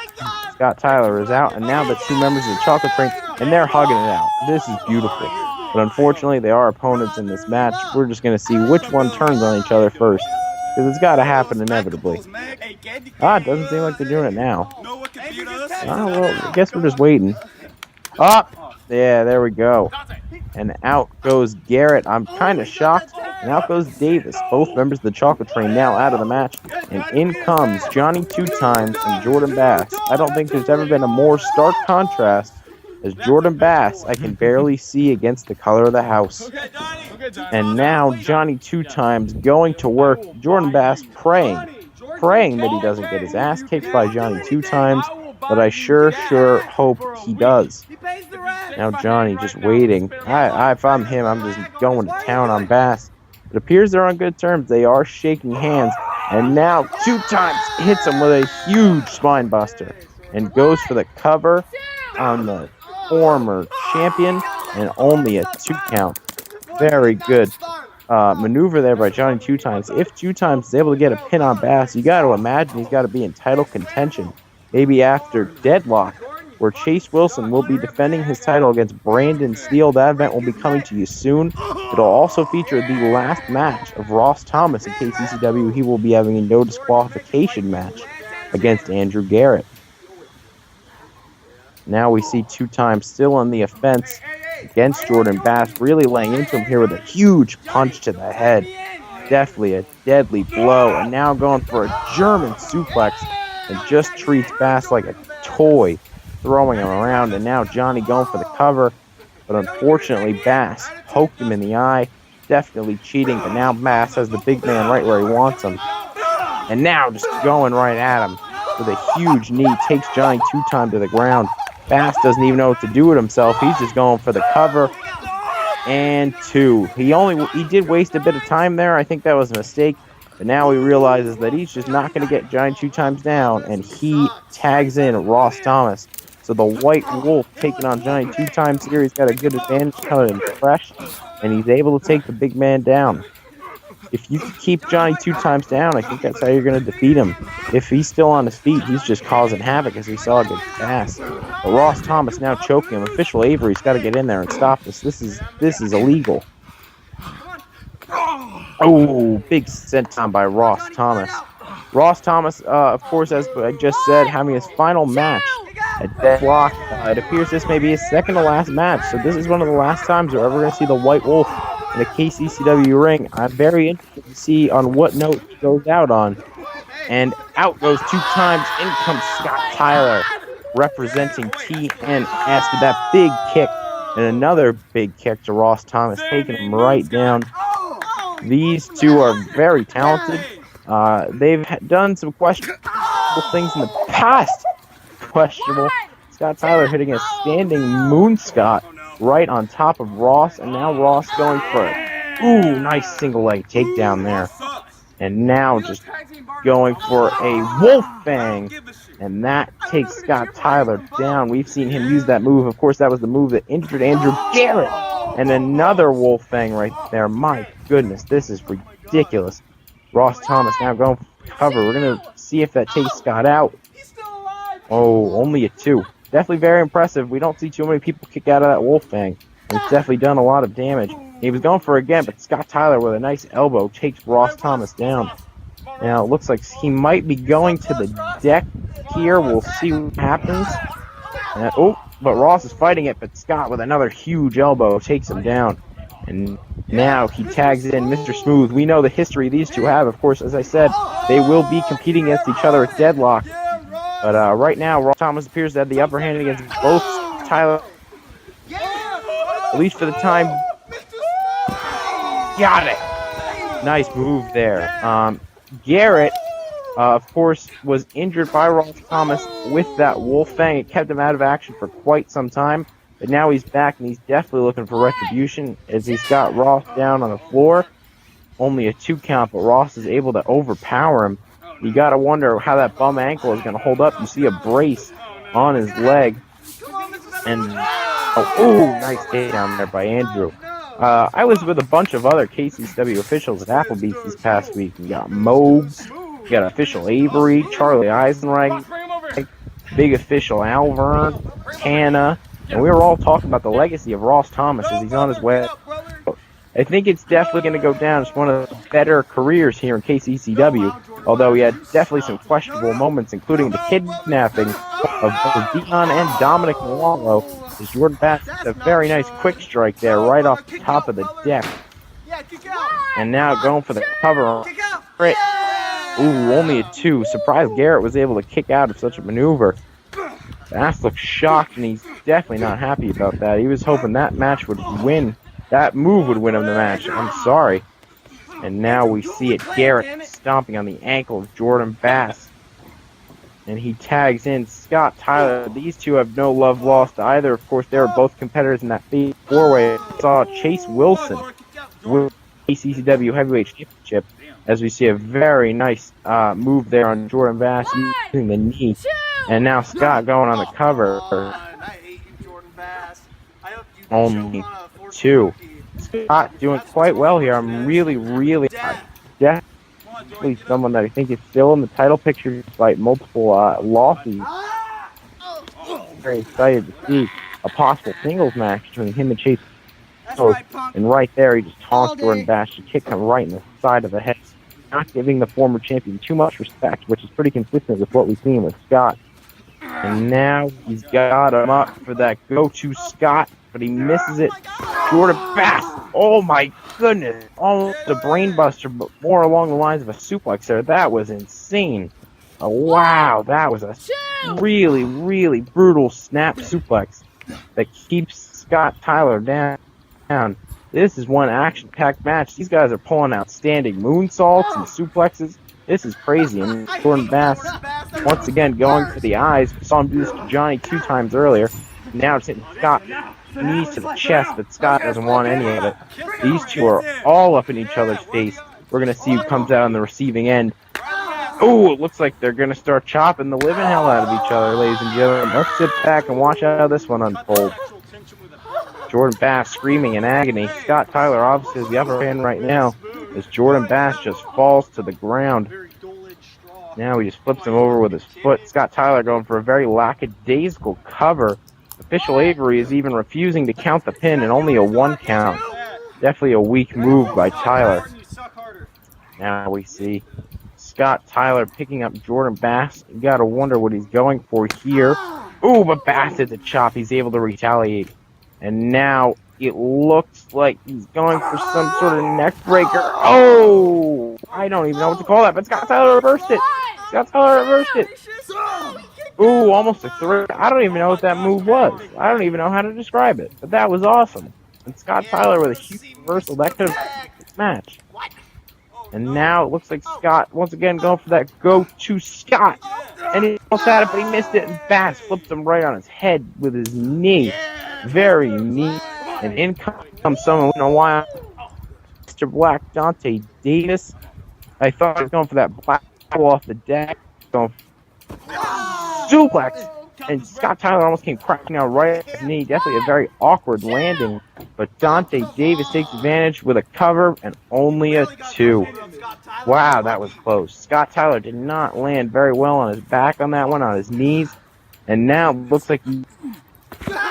[SPEAKER 5] Scott Tyler is out, and now the two members of the Chocolate Train, and they're hugging it out. This is beautiful. But unfortunately, they are opponents in this match. We're just going to see which one turns on each other first, because it's got to happen inevitably. It doesn't seem like they're doing it now.
[SPEAKER 2] Know what can beat us?
[SPEAKER 5] Well, I guess we're just waiting. Up! Yeah, there we go. And out goes Garrett. I'm kind of shocked. And out goes Davis. Both members of the Chocolate Train now out of the match. And in comes Johnny 2 times and Jordan Bass. I don't think there's ever been a more stark contrast as Jordan Bass I can barely see against the color of the house. And now Johnny 2 times going to work. Jordan Bass praying that he doesn't get his ass kicked by Johnny 2 times. But I sure hope he does. Now Johnny just waiting. If I'm him, I'm just going to town on Bass. It appears they're on good terms. They are shaking hands. And now 2 times hits him with a huge spine buster. And goes for the cover on the former champion. And only a 2 count. Very good maneuver there by Johnny 2 times. If 2 times is able to get a pin on Bass, you got to imagine he's got to be in title contention. Maybe after Deadlock, where Chase Wilson will be defending his title against Brandon Steele. That event will be coming to you soon. It'll also feature the last match of Ross Thomas in KCCW. He will be having a no disqualification match against Andrew Garrett. Now we see 2 times still on the offense against Jordan Bass, really laying into him here with a huge punch to the head. Definitely a deadly blow. And now going for a German suplex. And just treats Bass like a toy, throwing him around. And now Johnny going for the cover. But unfortunately, Bass poked him in the eye. Definitely cheating. But now Bass has the big man right where he wants him. And now just going right at him with a huge knee. Takes Johnny 2 times to the ground. Bass doesn't even know what to do with himself. He's just going for the cover. And 2. He did waste a bit of time there. I think that was a mistake. But now he realizes that he's just not going to get Johnny 2 times down, and he tags in Ross Thomas. So the White Wolf taking on Johnny 2 times here. He's got a good advantage coming in fresh, and he's able to take the big man down. If you can keep Johnny 2 times down, I think that's how you're going to defeat him. If he's still on his feet, he's just causing havoc, as we saw against Bass. But Ross Thomas now choking him. Official Avery's got to get in there and stop this. This is illegal. Oh, big senton by Ross Thomas. Ross Thomas, of course, as I just said, having his final match at Deadlock. It appears this may be his second to last match, so this is one of the last times we're ever going to see the White Wolf in a KCCW ring. I'm very interested to see on what note he goes out on. And out goes 2 times. In comes Scott Tyler, representing TNS with that big kick. And another big kick to Ross Thomas, taking him right down. These 2 are very talented. They've done some questionable things in the past. Questionable. Scott Tyler hitting a standing moonscot right on top of Ross. And now Ross going for it. Nice single leg takedown there. And now just going for a wolf fang. And that takes Scott Tyler down. We've seen him use that move. Of course, that was the move that injured Andrew Garrett. And another wolf fang right there. My goodness, this is ridiculous. Ross Thomas now going for cover. We're going to see if that takes Scott out. Oh, only a 2. Definitely very impressive. We don't see too many people kick out of that wolf fang. It's definitely done a lot of damage. He was going for it again, but Scott Tyler with a nice elbow takes Ross Thomas down. Now, it looks like he might be going to the deck here. We'll see what happens. But Ross is fighting it, but Scott with another huge elbow takes him down. And now he tags in Mr. Smooth. We know the history these 2 have. Of course, as I said, they will be competing against each other at Deadlock. But right now, Ross Thomas appears to have the upper hand against both Tyler. At least for the time. Got it! Nice move there. Garrett, of course, was injured by Ross Thomas with that wolf fang. It kept him out of action for quite some time. But now he's back, and he's definitely looking for retribution as he's got Ross down on the floor. Only a 2 count, but Ross is able to overpower him. You got to wonder how that bum ankle is going to hold up. You see a brace on his leg. And, nice takedown there by Andrew. I was with a bunch of other KCCW officials at Applebee's this past week. We got Mobes, we got official Avery, Charlie Eisenreich, big official Alvern, Hannah, and we were all talking about the legacy of Ross Thomas as he's on his way. I think it's definitely going to go down as one of the better careers here in KCCW. although he had definitely some questionable moments, including the kidnapping of both Dion and Dominic Muolo. As Jordan Bass hit a very nice quick strike there right off the top of the deck. And now going for the cover. Crit. Ooh, only a 2. Surprised Garrett was able to kick out of such a maneuver. Bass looks shocked, and he's definitely not happy about that. He was hoping that match would win. That move would win him the match. I'm sorry. And now we see it. Garrett stomping on the ankle of Jordan Bass. And he tags in Scott Tyler. These two have no love lost to either. Of course, they were both competitors in that four-way. Saw Chase Wilson with KCCW Heavyweight Championship, as we see a very nice move there on Jordan Bass using the knee. And now Scott going on the cover. Only 2. Scott doing quite well here. I'm really definitely someone that I think is still in the title picture despite multiple losses. Very excited to see a possible singles match between him and Chase. And right there, he just taunts Jordan Bass to kick him right in the side of the head, not giving the former champion too much respect, which is pretty consistent with what we've seen with Scott. And now he's got him up for that go-to Scott, but he misses it. Jordan Bass, oh my goodness, almost a brainbuster, but more along the lines of a suplex there. That was insane. Oh, wow, that was a really brutal snap suplex that keeps Scott Tyler down. This is one action-packed match. These guys are pulling outstanding moonsaults and suplexes. This is crazy. And Jordan Bass, once again, going for the eyes. We saw him do this to Johnnie 2 times earlier. Now it's hitting Scott knees to the chest, but Scott doesn't want any of it. These two are all up in each other's face. We're going to see who comes out on the receiving end. Oh, it looks like they're going to start chopping the living hell out of each other, ladies and gentlemen. Let's sit back and watch how this one unfolds. Jordan Bass screaming in agony. Scott Tyler obviously has the upper hand right now as Jordan Bass just falls to the ground. Now he just flips him over with his foot. Scott Tyler going for a very lackadaisical cover. Official Avery is even refusing to count the pin and only a 1 count. Definitely a weak move by Tyler. Now we see Scott Tyler picking up Jordan Bass. You gotta wonder what he's going for here. Ooh, but Bass hits a chop. He's able to retaliate. And now it looks like he's going for some sort of neck breaker. Oh! I don't even know what to call that, but Scott Tyler reversed it. Scott Tyler reversed it. Ooh, almost a 3. I don't even know what that move was. I don't even know how to describe it. But that was awesome. And Scott Tyler with a huge reversal. That could have been this match. And now it looks like Scott, once again, going for that go-to Scott. And he almost had it, but he missed it. And Bass flipped him right on his head with his knee. Very neat. And in comes someone, we don't know why, Mr. Black, Donte Davis. I thought he was going for that black ball off the deck. Going suplex. And Scott Tyler almost came cracking out right at his knee. Definitely a very awkward landing. But Donte Davis takes advantage with a cover and only a 2. Wow, that was close. Scott Tyler did not land very well on his back on that one, on his knees. And now it looks like he...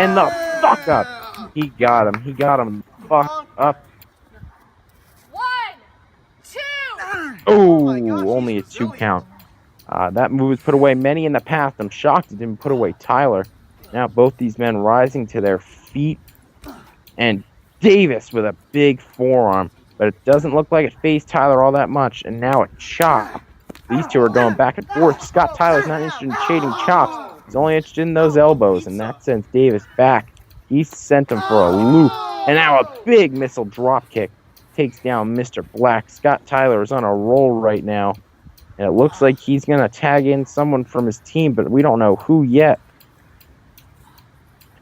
[SPEAKER 5] And the fuck up. He got him. He got him fucked up.
[SPEAKER 6] 1, 2.
[SPEAKER 5] Oh, only a 2 count. That move was put away many in the past. I'm shocked it didn't put away Tyler. Now both these men rising to their feet. And Davis with a big forearm. But it doesn't look like it fazed Tyler all that much. And now a chop. These two are going back and forth. Scott Tyler's not interested in shading chops. He's only interested in those elbows. And that sends Davis back. He sent him for a loop. And now a big missile drop kick takes down Mr. Black. Scott Tyler is on a roll right now. And it looks like he's going to tag in someone from his team, but we don't know who yet.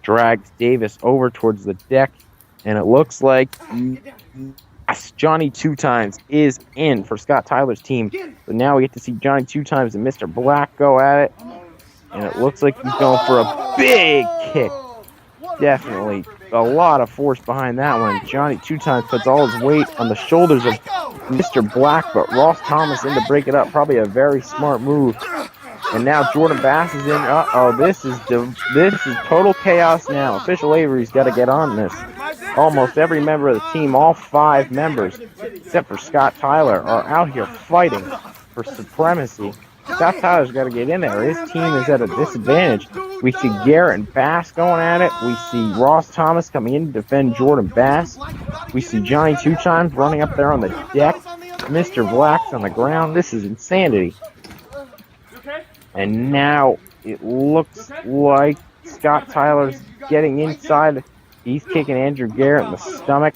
[SPEAKER 5] Drags Davis over towards the deck. And it looks like Johnnie 2 times is in for Scott Tyler's team. So now we get to see Johnnie 2 times and Mr. Black go at it. And it looks like he's going for a big kick. Definitely a lot of force behind that one. Johnnie 2 times puts all his weight on the shoulders of Mr. Black, but Ross Thomas in to break it up. Probably a very smart move. And now Jordan Bass is in. Uh-oh, this is total chaos now. Official Avery's got to get on this. Almost every member of the team, all 5 members, except for Scott Tyler, are out here fighting for supremacy. Scott Tyler's got to get in there. His team is at a disadvantage. We see Garrett and Bass going at it. We see Ross Thomas coming in to defend Jordan Bass. We see Johnny 2 times running up there on the deck. Mr. Black's on the ground. This is insanity. And now it looks like Scott Tyler's getting inside. He's kicking Andrew Garrett in the stomach.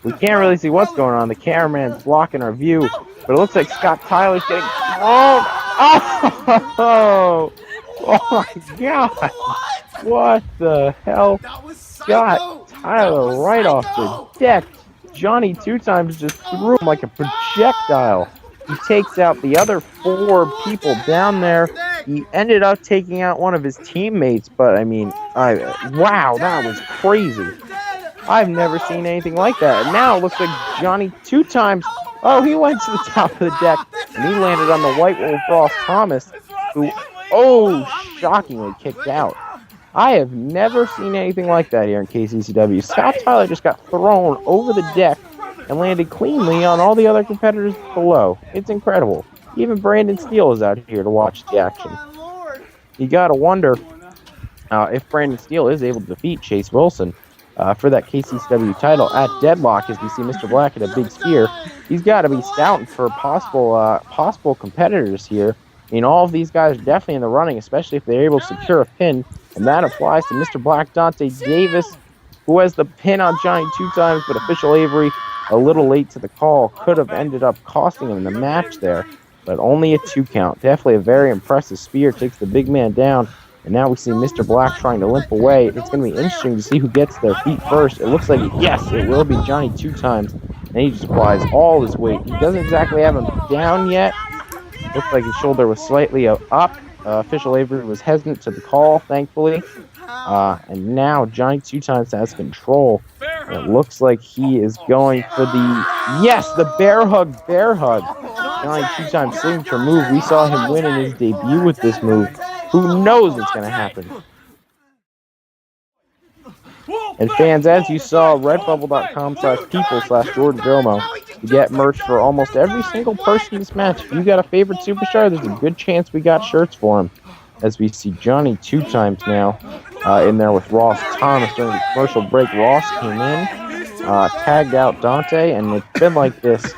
[SPEAKER 5] We can't really see what's going on. The cameraman's blocking our view. But it looks like Scott Tyler's getting thrown. Oh! Oh my God! What the hell? Scott Tyler right off the deck. Johnny 2 times just threw him like a projectile. He takes out the other 4 people down there. He ended up taking out one of his teammates, but I mean, wow, that was crazy. I've never seen anything like that. And now it looks like Johnny 2 times. Oh, he went to the top of the deck, and he landed on the White Wolf Ross Thomas, who, shockingly kicked out. I have never seen anything like that here in KCCW. Scott Tyler just got thrown over the deck and landed cleanly on all the other competitors below. It's incredible. Even Brandon Steele is out here to watch the action. You gotta wonder if Brandon Steele is able to defeat Chase Wilson for that KCCW title at deadlock, as we see Mr. Black at a big spear. He's got to be scouting for possible competitors here. I mean, all of these guys are definitely in the running, especially if they're able to secure a pin, and that applies to Mr. Black, Donte Davis, who has the pin on Johnny 2 times, but official Avery, a little late to the call, could have ended up costing him the match there, but only a 2 count. Definitely a very impressive spear, takes the big man down. And now we see Mr. Black trying to limp away. It's going to be interesting to see who gets their feet first. It looks like, yes, it will be Johnny 2 times. And he just applies all his weight. He doesn't exactly have him down yet. Looks like his shoulder was slightly up. Official Avery was hesitant to the call, thankfully. And now Johnny 2 times has control. And it looks like he is going for the, yes, the bear hug. Johnny 2 times signature move. We saw him win in his debut with this move. Who knows what's going to happen? And fans, as you saw, redbubble.com/people/Jordan Jomo, you get merch for almost every single person in this match. If you got a favorite superstar, there's a good chance we got shirts for him. As we see Johnny 2 times now in there with Ross Thomas. During the commercial break, Ross came in, tagged out Donte, and it's been like this.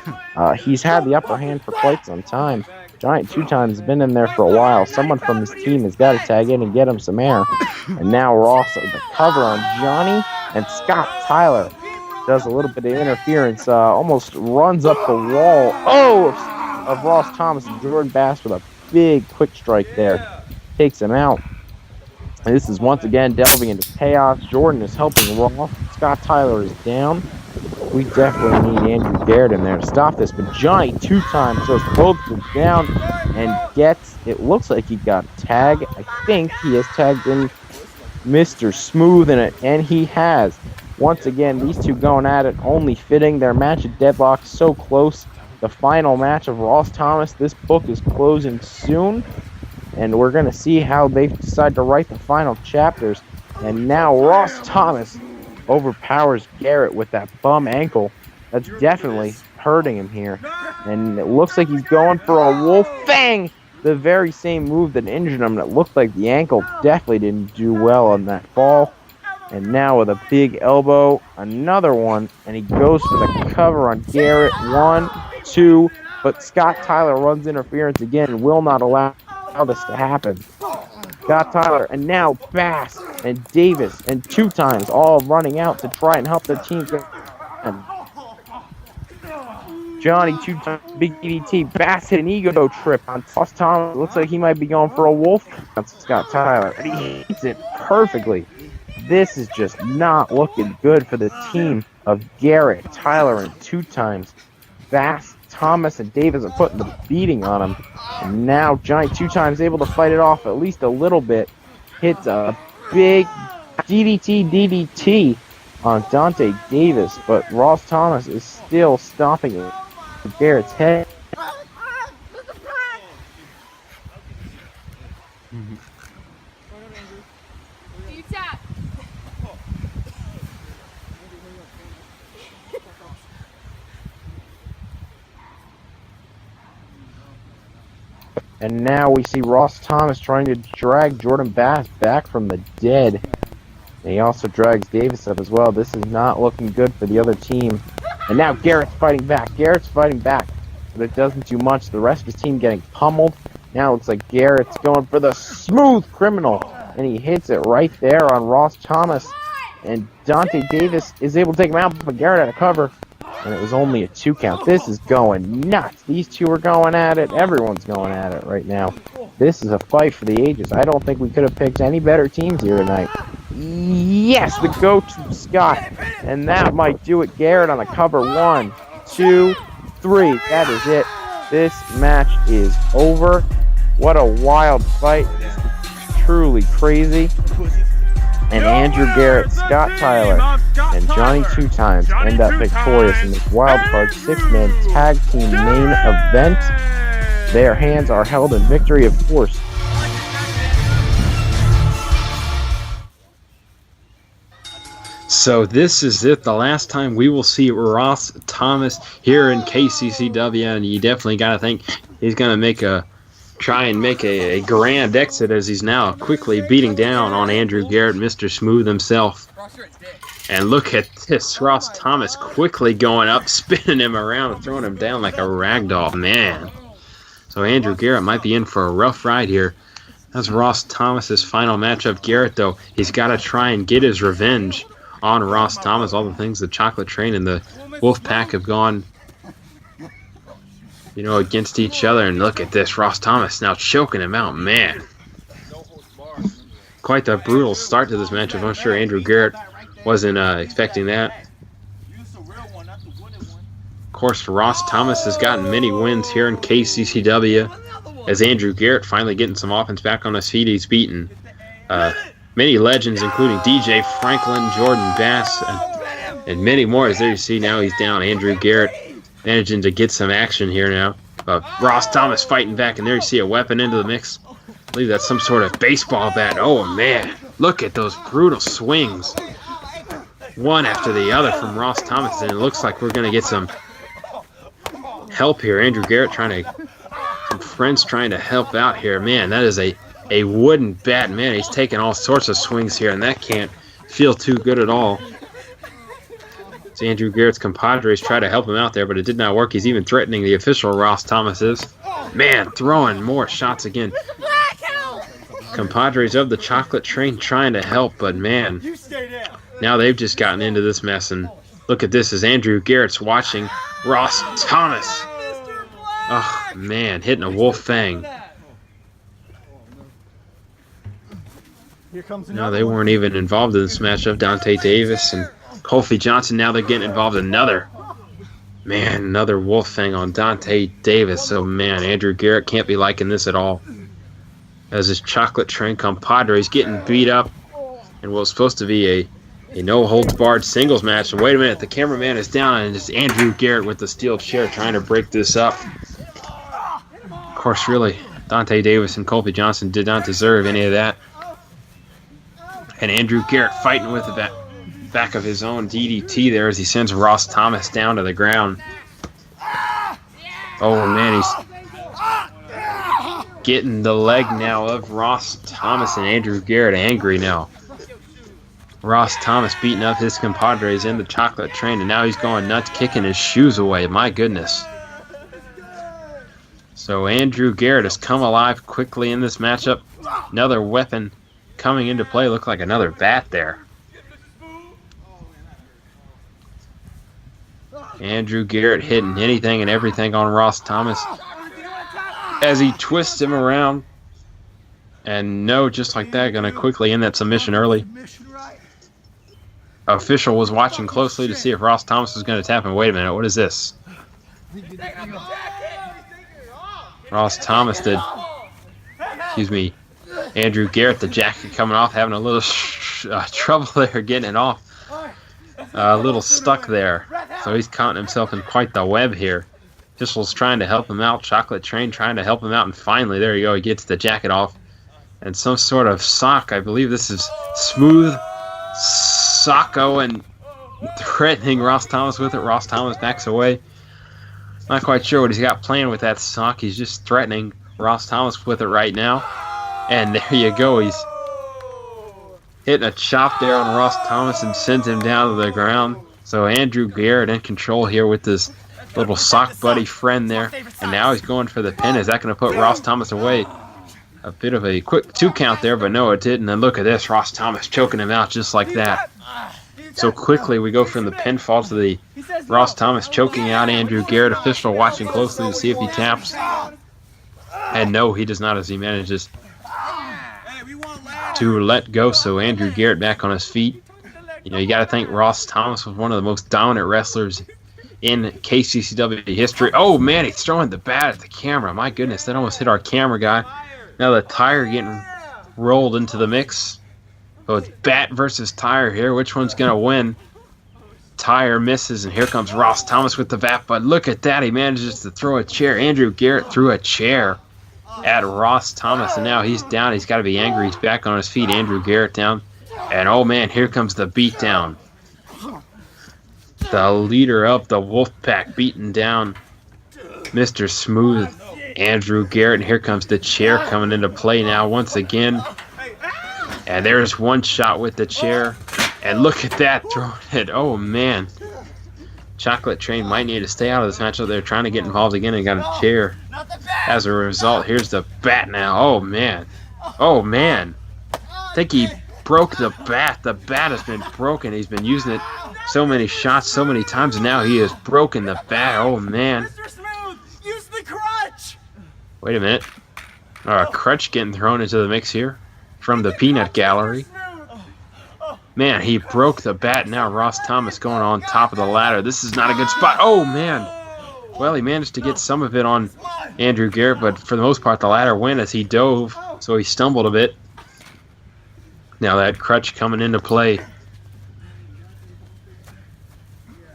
[SPEAKER 5] He's had the upper hand for quite some time. Johnny 2 times has been in there for a while. Someone from his team has got to tag in and get him some air. And now Ross, the cover on Johnny, and Scott Tyler does a little bit of interference, almost runs up the wall. Of Ross Thomas and Jordan Bass with a big quick strike there. Takes him out. And this is once again delving into chaos. Jordan is helping Ross. Scott Tyler is down. We definitely need Andrew Garrett in there to stop this. But Johnny 2 times goes both down and gets, it looks like he got a tag. I think he has tagged in Mr. Smooth in it, and he has. Once again, these two going at it, only fitting. Their match at deadlock so close. The final match of Ross Thomas. This book is closing soon, and we're going to see how they decide to write the final chapters. And now Ross Thomas overpowers Garrett with that bum ankle. That's definitely hurting him here. And it looks like he's going for a wolf fang. The very same move that injured him. It looked like the ankle definitely didn't do well on that fall. And now with a big elbow, another one. And he goes for the cover on Garrett. 1, 2. But Scott Tyler runs interference again and will not allow this to happen. Scott Tyler, and now Bass and Davis, and 2 times, all running out to try and help their team. Johnny 2 times, big DDT. Bass hit an ego trip on Ross Thomas. Looks like he might be going for a wolf. That's Scott Tyler, and he hits it perfectly. This is just not looking good for the team of Garrett, Tyler, and 2 times. Bass, Thomas, and Davis are putting the beating on him. And now Johnny 2 times able to fight it off at least a little bit. Hits a big DDT on Donte Davis, but Ross Thomas is still stomping it. Garrett's head.
[SPEAKER 6] You tap.
[SPEAKER 5] And now we see Ross Thomas trying to drag Jordan Bass back from the dead. And he also drags Davis up as well. This is not looking good for the other team. And now Garrett's fighting back. Garrett's fighting back. But it doesn't do much. The rest of his team getting pummeled. Now it looks like Garrett's going for the smooth criminal. And he hits it right there on Ross Thomas. And Donte Davis is able to take him out, but Garrett had a cover. And it was only a 2 count. This is going nuts. These two are going at it. Everyone's going at it right now. This is a fight for the ages. I don't think we could have picked any better teams here tonight. Yes, the go-to Scott. And that might do it. Garrett on the cover. 1, 2, 3. That is it. This match is over. What a wild fight. Truly crazy. And Andrew Garrett, Scott Tyler, and Johnny 2 times end up victorious in this wild card 6-man tag team main event. Their hands are held in victory, of course.
[SPEAKER 3] So this is it, the last time we will see Ross Thomas here in KCCW, and you definitely got to think he's going to try and make a grand exit, as he's now quickly beating down on Andrew Garrett, Mr. Smooth himself. And look at this, Ross Thomas quickly going up, spinning him around, and throwing him down like a ragdoll, man. So Andrew Garrett might be in for a rough ride here. That's Ross Thomas's final matchup. Garrett, though, he's got to try and get his revenge on Ross Thomas. All the things the Chocolate Train and the Wolf Pack have gone, against each other. And look at this, Ross Thomas now choking him out, man. Quite the brutal start to this matchup. I'm sure Andrew Garrett wasn't expecting that. Of course, Ross Thomas has gotten many wins here in KCCW, as Andrew Garrett finally getting some offense back on his feet. He's beaten many legends, including DJ Franklin, Jordan Bass, and many more. As there you see, now he's down. Andrew Garrett managing to get some action here now. Ross Thomas fighting back, and there you see a weapon into the mix. I believe that's some sort of baseball bat. Oh, man. Look at those brutal swings. One after the other from Ross Thomas, and it looks like we're going to get some help here. Andrew Garrett some friends trying to help out here. Man, that is a wooden bat. Man, he's taking all sorts of swings here, and that can't feel too good at all. So Andrew Garrett's compadres try to help him out there, but it did not work. He's even threatening the official, Ross Thomas is. Man, throwing more shots again. Compadres of the Chocolate Train trying to help, but man, now they've just gotten into this mess. And look at this as Andrew Garrett's watching Ross Thomas. Oh, man, hitting a wolf fang. No, they weren't even involved in this matchup. Donte Davis and Kofi Johnson, now they're getting involved in another wolf fang on Donte Davis. So, man, Andrew Garrett can't be liking this at all, as his Chocolate Train compadres getting beat up in what was supposed to be a no-holds-barred singles match. And wait a minute, the cameraman is down, and it's Andrew Garrett with the steel chair trying to break this up. Of course, really, Donte Davis and Kofi Johnson did not deserve any of that. And Andrew Garrett fighting with the back of his own DDT there as he sends Ross Thomas down to the ground. Oh, man, he's getting the leg now of Ross Thomas, and Andrew Garrett angry now. Ross Thomas beating up his compadres in the Chocolate Train, and now he's going nuts, kicking his shoes away. My goodness. So Andrew Garrett has come alive quickly in this matchup. Another weapon coming into play. Looked like another bat there. Andrew Garrett hitting anything and everything on Ross Thomas as he twists him around. And no, just like that, going to quickly end that submission early. Official was watching closely to see if Ross Thomas was going to tap him. Wait a minute, what is this? Ross Thomas did, Andrew Garrett, the jacket coming off, having a little trouble there getting it off. A little stuck there. So he's caught himself in quite the web here. Officials trying to help him out. Chocolate Train trying to help him out. And finally, there you go, he gets the jacket off. And some sort of sock. I believe this is Smooth Socko, and threatening Ross Thomas with it. Ross Thomas backs away. Not quite sure what he's got playing with that sock. He's just threatening Ross Thomas with it right now. And there you go. He's hitting a chop there on Ross Thomas and sends him down to the ground. So Andrew Garrett in control here with this little sock buddy friend there. And now he's going for the pin. Is that going to put Ross Thomas away? A bit of a quick 2 count there, but no, it didn't. And look at this. Ross Thomas choking him out just like that. So quickly we go from the pinfall to the Ross Thomas choking out Andrew Garrett. Official watching closely to see if he taps. And no, he does not, as he manages to let go. So Andrew Garrett back on his feet. You know, you got to think Ross Thomas was one of the most dominant wrestlers in KCCW history. Oh, man, he's throwing the bat at the camera. My goodness, that almost hit our camera guy. Now the tire getting rolled into the mix. So it's bat versus tire here. Which one's going to win? Tire misses, and here comes Ross Thomas with the bat. But look at that. He manages to throw a chair. Andrew Garrett threw a chair at Ross Thomas, and now he's down. He's got to be angry. He's back on his feet. Andrew Garrett down. And, oh, man, here comes the beatdown. The leader of the Wolfpack beating down Mr. Smooth, Andrew Garrett. And here comes the chair coming into play now once again. And there's one shot with the chair. And look at that, throwing it. Oh, man. Chocolate Train might need to stay out of this matchup. They're trying to get involved again and got a chair. As a result, here's the bat now. Oh, man. Oh, man. I think he broke the bat. The bat has been broken. He's been using it so many shots so many times, and now he has broken the bat. Oh, man.
[SPEAKER 1] Mr. Smooth, use the crutch.
[SPEAKER 3] Wait a minute. A crutch getting thrown into the mix here from the Peanut Gallery. Man, he broke the bat. Now Ross Thomas going on top of the ladder. This is not a good spot. Oh, man. Well, he managed to get some of it on Andrew Garrett, but for the most part, the ladder went as he dove, so he stumbled a bit. Now that crutch coming into play.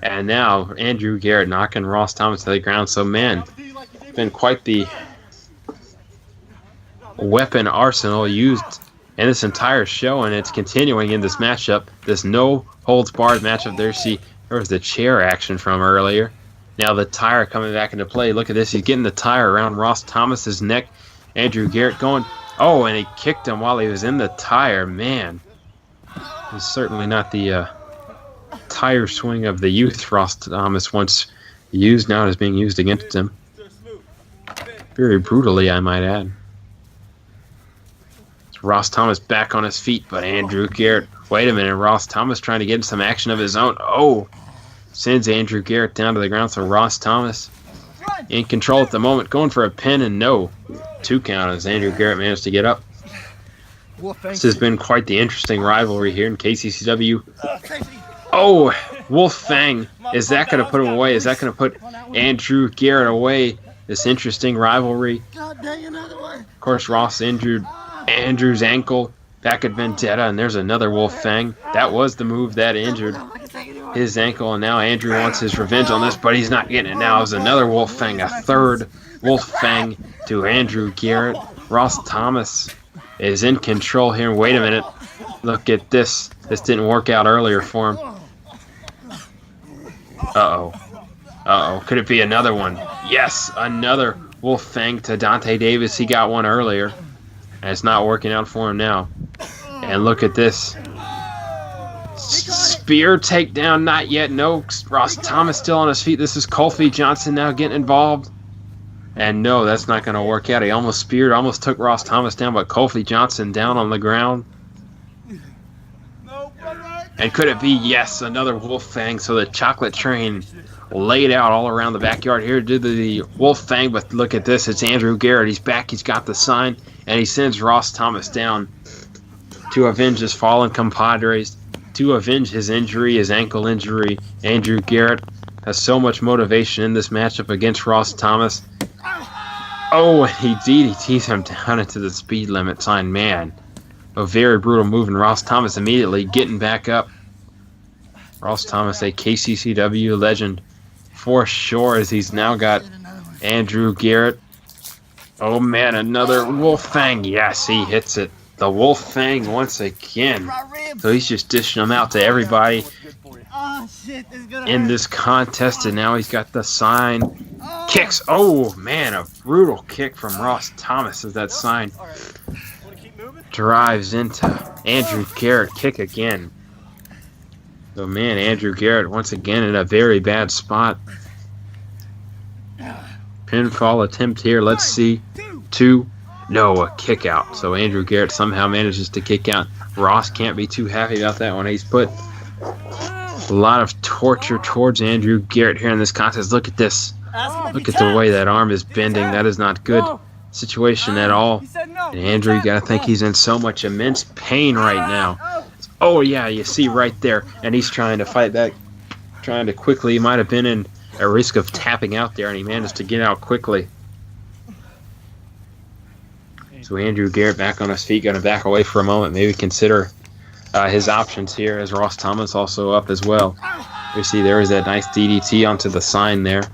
[SPEAKER 3] And now Andrew Garrett knocking Ross Thomas to the ground. So, man, it's been quite the weapon arsenal used in this entire show, and it's continuing in this matchup, this no-holds-barred matchup. There was the chair action from earlier. Now the tire coming back into play. Look at this. He's getting the tire around Ross Thomas's neck. Andrew Garrett going, oh, and he kicked him while he was in the tire. Man, he's certainly not the tire swing of the youth Ross Thomas once used. Now it is being used against him. Very brutally, I might add. Ross Thomas back on his feet, but Andrew Garrett, wait a minute, Ross Thomas trying to get some action of his own. Oh, sends Andrew Garrett down to the ground, so Ross Thomas in control at the moment, going for a pin, and no, 2 count as Andrew Garrett managed to get up. This has been quite the interesting rivalry here in KCCW. Oh, Wolf Fang, is that going to put him away? Is that going to put Andrew Garrett away? This interesting rivalry. Of course, Ross injured Andrew's ankle back at Vendetta, and there's another Wolf Fang. That was the move that injured his ankle, and now Andrew wants his revenge on this, but he's not getting it now. It was another Wolf Fang, a third Wolf Fang to Andrew Garrett. Ross Thomas is in control here. Wait a minute. Look at this. This didn't work out earlier for him. Uh-oh. Uh-oh. Could it be another one? Yes, another Wolf Fang to Donte Davis. He got one earlier. And it's not working out for him now. And look at this. Spear takedown, not yet. No, Ross Thomas still on his feet. This is Kofi Johnson now getting involved. And no, that's not going to work out. He almost speared, almost took Ross Thomas down, but Kofi Johnson down on the ground. And could it be, yes, another Wolf Fang? So the Chocolate Train laid out all around the backyard here to the Wolf Fang, but look at this. It's Andrew Garrett. He's back. He's got the sign, and he sends Ross Thomas down to avenge his fallen compadres, to avenge his injury, his ankle injury. Andrew Garrett has so much motivation in this matchup against Ross Thomas. Oh, and he DDTs him down into the speed limit sign. Man, a very brutal move, and Ross Thomas immediately getting back up. Ross Thomas, a KCCW legend for sure, as he's now got Andrew Garrett. Oh, man, another Wolf Fang. Yes, he hits it. the Wolf Fang once again. So he's just dishing them out to everybody in this contest, and now he's got the sign. Kicks. Oh, man, a brutal kick from Ross Thomas as that sign drives into Andrew Garrett. Kick again. So, man, Andrew Garrett once again in a very bad spot. Pinfall attempt here. Let's see. 2. No, a kick out. So Andrew Garrett somehow manages to kick out. Ross can't be too happy about that one. He's put a lot of torture towards Andrew Garrett here in this contest. Look at this. Look at the way that arm is bending. That is not good situation at all. And Andrew, you got to think he's in so much immense pain right now. Oh, yeah, you see right there. And he's trying to fight back. Trying to quickly. He might have been in a risk of tapping out there, and he managed to get out quickly. So Andrew Garrett back on his feet, going to back away for a moment, maybe consider his options here, as Ross Thomas also up as well. You see there is that nice DDT onto the sign there.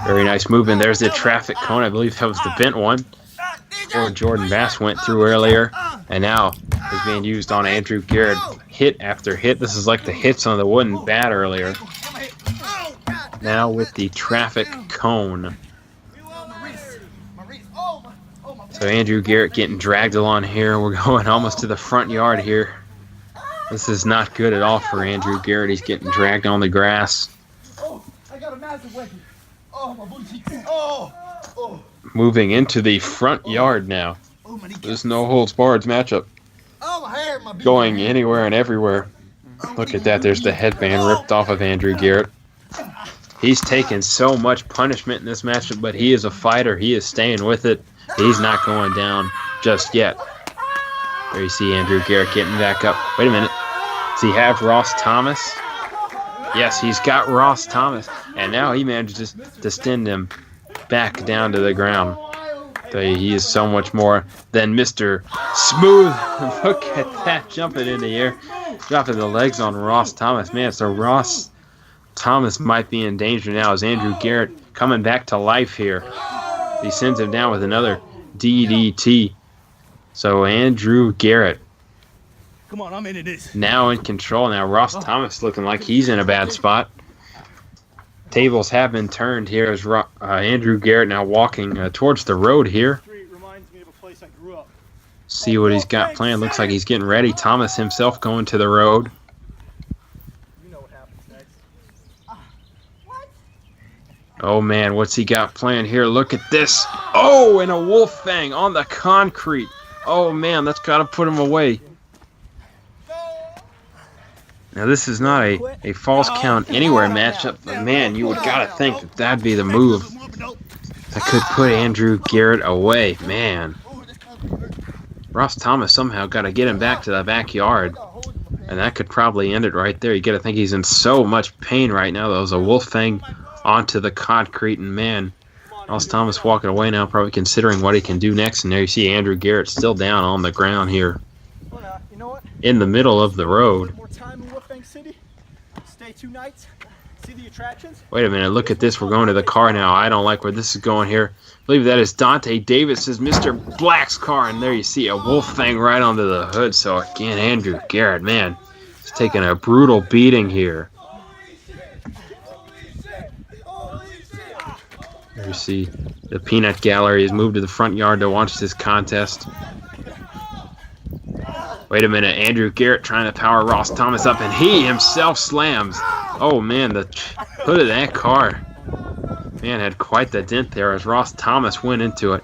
[SPEAKER 3] Very nice movement. There's the traffic cone. I believe that was the bent one where Jordan Bass went through earlier, and now is being used on Andrew Garrett hit after hit. This is like the hits on the wooden bat earlier. Now with the traffic cone. So Andrew Garrett getting dragged along here. We're going almost to the front yard here. This is not good at all for Andrew Garrett. He's getting dragged on the grass. Moving into the front yard now. This no holds barred matchup. Going anywhere and everywhere. Look at that. There's the headband ripped off of Andrew Garrett. He's taken so much punishment in this matchup, but he is a fighter. He is staying with it. He's not going down just yet. There you see Andrew Garrett getting back up. Wait a minute. Does he have Ross Thomas? Yes, he's got Ross Thomas. And now he manages to send him back down to the ground. So he is so much more than Mr. Smooth. Look at that, jumping in the air. Dropping the legs on Ross Thomas. Man, so Ross Thomas might be in danger now as Andrew Garrett coming back to life here. He sends him down with another DDT. So Andrew Garrett
[SPEAKER 1] Come on, I'm into this.
[SPEAKER 3] now in control. Now Ross Thomas looking like he's in a bad spot. Tables have been turned here as Andrew Garrett now walking towards the road here.
[SPEAKER 1] Reminds me of a place I grew up.
[SPEAKER 3] See what he's got planned. Looks like he's getting ready. Thomas himself going to the road.
[SPEAKER 1] You know what happens next.
[SPEAKER 3] Oh, man, what's he got planned here? Look at this. Oh, and a wolf fang on the concrete. Oh, man, that's got to put him away. Now, this is not a false count anywhere matchup, but, man, you would got to think that that'd be the move that could put Andrew Garrett away. Man. Ross Thomas somehow got to get him back to the backyard, and that could probably end it right there. You got to think he's in so much pain right now. There was a wolf fang onto the concrete, and man, Ross Thomas walking away now, probably considering what he can do next. And there you see Andrew Garrett still down on the ground here
[SPEAKER 1] You know what?
[SPEAKER 3] in the middle of the road.
[SPEAKER 1] More time in Wolfgang City. Stay 2 nights. See the attractions.
[SPEAKER 3] Wait a minute, look at this. We're going to the car now. I don't like where this is going here. I believe that is Donte Davis's Mr. Black's car, and there you see a wolf fang right onto the hood. So again, Andrew Garrett, man, he's taking a brutal beating here. There you see the peanut gallery has moved to the front yard to watch this contest. Wait a minute, Andrew Garrett trying to power Ross Thomas up, and he himself slams. Oh man, the hood of that car, man, had quite the dent there as Ross Thomas went into it.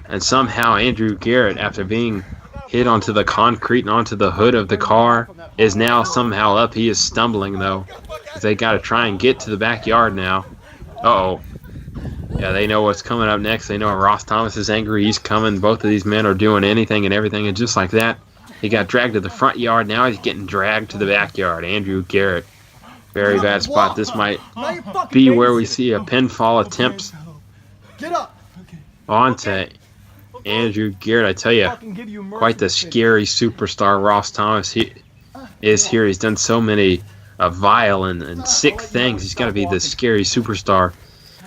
[SPEAKER 3] And somehow Andrew Garrett, after being hit onto the concrete and onto the hood of the car, is now somehow up. He is stumbling though, as they got to try and get to the backyard now. Uh-oh. Yeah, they know what's coming up next. They know Ross Thomas is angry. He's coming. Both of these men are doing anything and everything. And just like that, he got dragged to the front yard. Now he's getting dragged to the backyard. Andrew Garrett. Very bad spot. This might be where we see a pinfall attempt onto Andrew Garrett. I tell you, quite the scary superstar Ross Thomas he is here. He's done so many vile and sick things. He's got to be the scary superstar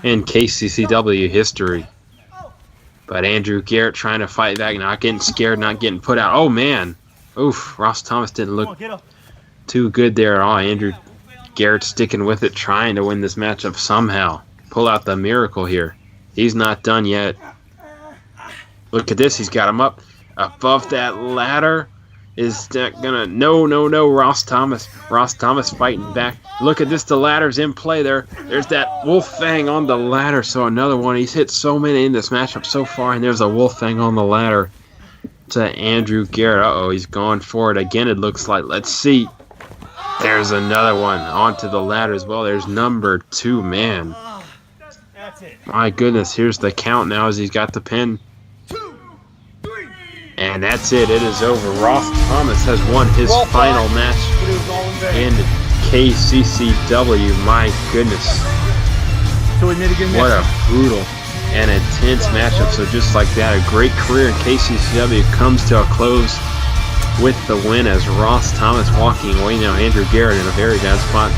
[SPEAKER 3] in KCCW history. But Andrew Garrett trying to fight back, not getting scared, not getting put out. Oh, man. Oof, Ross Thomas didn't look too good there at all. Andrew Garrett sticking with it, trying to win this matchup somehow. Pull out the miracle here. He's not done yet. Look at this. He's got him up above that ladder. Is that gonna... No. Ross Thomas fighting back. Look at this. The ladder's in play there. There's that wolf fang on the ladder. So another one. He's hit so many in this matchup so far. And there's a wolf fang on the ladder to Andrew Garrett. Uh-oh. He's going for it again, it looks like. Let's see. There's another one onto the ladder as well. There's number 2, man. My goodness. Here's the count now as he's got the pin. And that's it. It is over. Ross Thomas has won his final match in KCCW. My goodness. What a brutal and intense matchup. So just like that, a great career in KCCW comes to a close with the win as Ross Thomas walking away. Now Andrew Garrett in a very bad spot.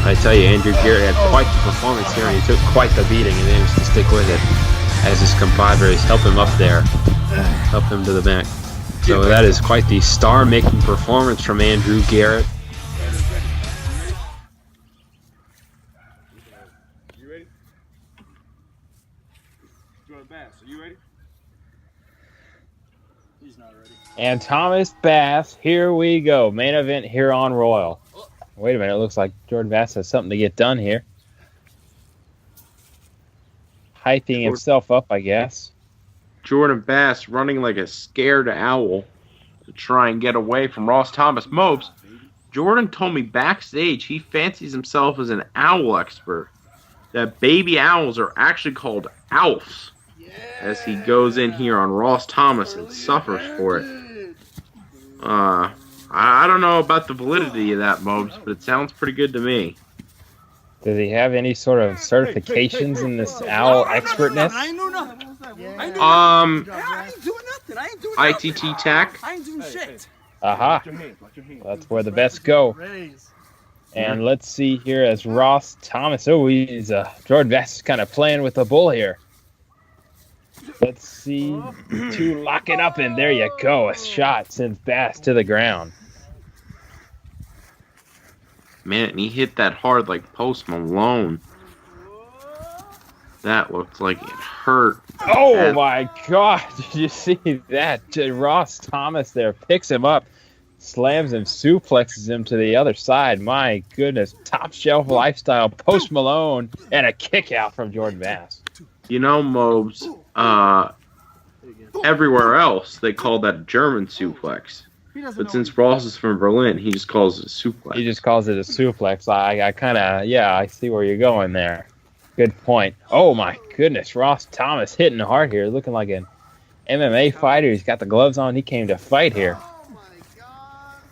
[SPEAKER 3] I tell you, Andrew Garrett had quite the performance here, and he took quite the beating and managed to stick with it as his compadres help him up there. Help him to the back. So that is quite the star-making performance from Andrew Garrett.
[SPEAKER 2] You ready? Jordan Bass, are you ready?
[SPEAKER 1] He's not ready.
[SPEAKER 5] And Thomas Bass, here we go. Main event here on Royal. Wait a minute, it looks like Jordan Bass has something to get done here. Hyping himself up, I guess.
[SPEAKER 7] Jordan Bass running like a scared owl to try and get away from Ross Thomas. Mopes, Jordan told me backstage he fancies himself as an owl expert. That baby owls are actually called Alfs. As he goes in here on Ross Thomas and suffers for it. I don't know about the validity of that, Mopes, but it sounds pretty good to me.
[SPEAKER 5] Does he have any sort of certifications in this owl expertness?
[SPEAKER 1] I ain't doing nothing. I ain't doing nothing. I ain't doing nothing.
[SPEAKER 7] ITT Tac.
[SPEAKER 1] I ain't doing shit.
[SPEAKER 5] Aha. That's where the best go. And let's see here as Ross Thomas. Oh, he's Jordan Bass is kind of playing with the bull here. Let's see. 2 lock it up, and there you go. A shot sends Bass to the ground.
[SPEAKER 7] Man, and he hit that hard like Post Malone. That looked like it hurt.
[SPEAKER 5] Oh my God! Did you see that? Ross Thomas there picks him up, slams him, suplexes him to the other side. My goodness. Top shelf lifestyle, Post Malone, and a kick out from Jordan Bass.
[SPEAKER 7] You know, Mobes, everywhere else they call that a German suplex. But since Ross is from Berlin, he just calls it a suplex.
[SPEAKER 5] He just calls it a suplex. I kind of, yeah, I see where you're going there. Good point. Oh my goodness, Ross Thomas hitting hard here, looking like an MMA fighter. He's got the gloves on. He came to fight here.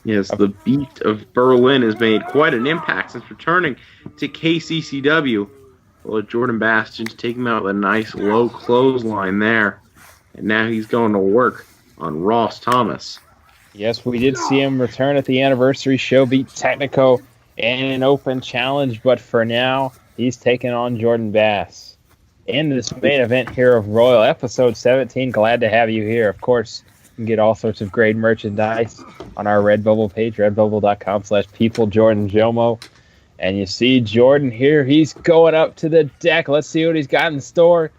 [SPEAKER 7] Yes, the beat of Berlin has made quite an impact since returning to KCCW. Well, Jordan Bass just take him out with a nice low clothesline there. And now he's going to work on Ross Thomas.
[SPEAKER 5] Yes, we did see him return at the anniversary show, beat Technico in an open challenge, but for now, he's taking on Jordan Bass. In this main event here of Royal, episode 17, glad to have you here. Of course, you can get all sorts of great merchandise on our Redbubble page, redbubble.com/peoplejordanjomo. And you see Jordan here, he's going up to the deck. Let's see what he's got in store.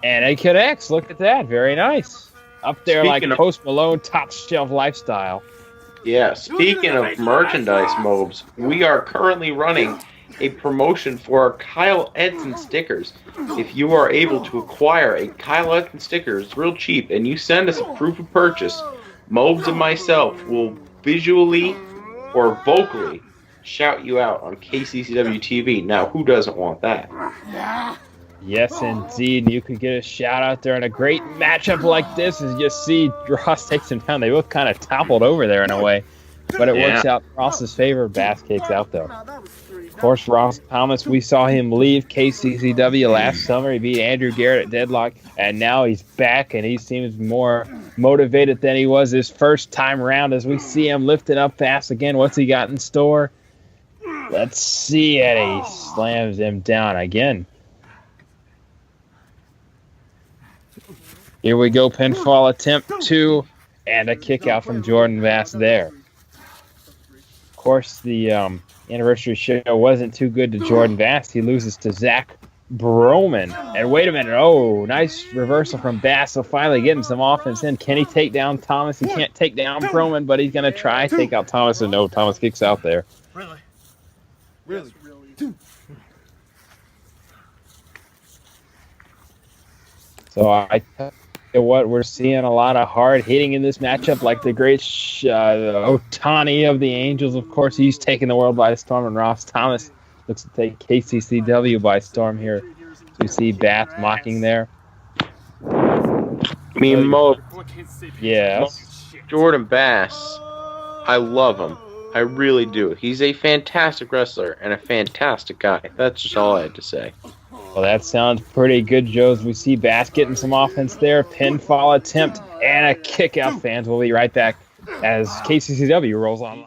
[SPEAKER 5] And it connects, look at that, very nice. Up there
[SPEAKER 7] Speaking
[SPEAKER 5] like Post Malone, top shelf lifestyle.
[SPEAKER 7] Yeah, speaking of merchandise, Mobes, we are currently running a promotion for our Kyle Edson stickers. If you are able to acquire a Kyle Edson sticker, it's real cheap, and you send us a proof of purchase, Mobes and myself will visually or vocally shout you out on KCCW TV. Now, who doesn't want that?
[SPEAKER 5] Yes, indeed. You could get a shout out there in a great matchup like this. As you see, Ross takes him down. They both kind of toppled over there in a way. But it works out in Ross's favor. Bass kicks out, though. Of course, Ross Thomas, we saw him leave KCCW last summer. He beat Andrew Garrett at Deadlock. And now he's back, and he seems more motivated than he was his first time around. As we see him lifting up Bass again. What's he got in store? Let's see it. He slams him down again.
[SPEAKER 3] Here we go, pinfall attempt 2, and a kick out from Jordan Bass there. Of course, the anniversary show wasn't too good to Jordan Bass. He loses to Zach Broman. And wait a minute. Oh, nice reversal from Bass. So finally getting some offense in. Can he take down Thomas? He can't take down Broman, but he's going to try take out Thomas. And no, Thomas kicks out there.
[SPEAKER 2] Really?
[SPEAKER 3] So I tell you what, we're seeing a lot of hard hitting in this matchup, like the great Otani of the Angels. Of course, he's taking the world by storm, and Ross Thomas looks to take KCCW by storm here. So we see Bass mocking there.
[SPEAKER 7] I mean,
[SPEAKER 3] Yes.
[SPEAKER 7] Jordan Bass, I love him. I really do. He's a fantastic wrestler and a fantastic guy. That's just all I had to say.
[SPEAKER 3] Well, that sounds pretty good, Joe. As we see Bass getting some offense there. Pinfall attempt and a kick out. Fans will be right back as KCCW rolls on.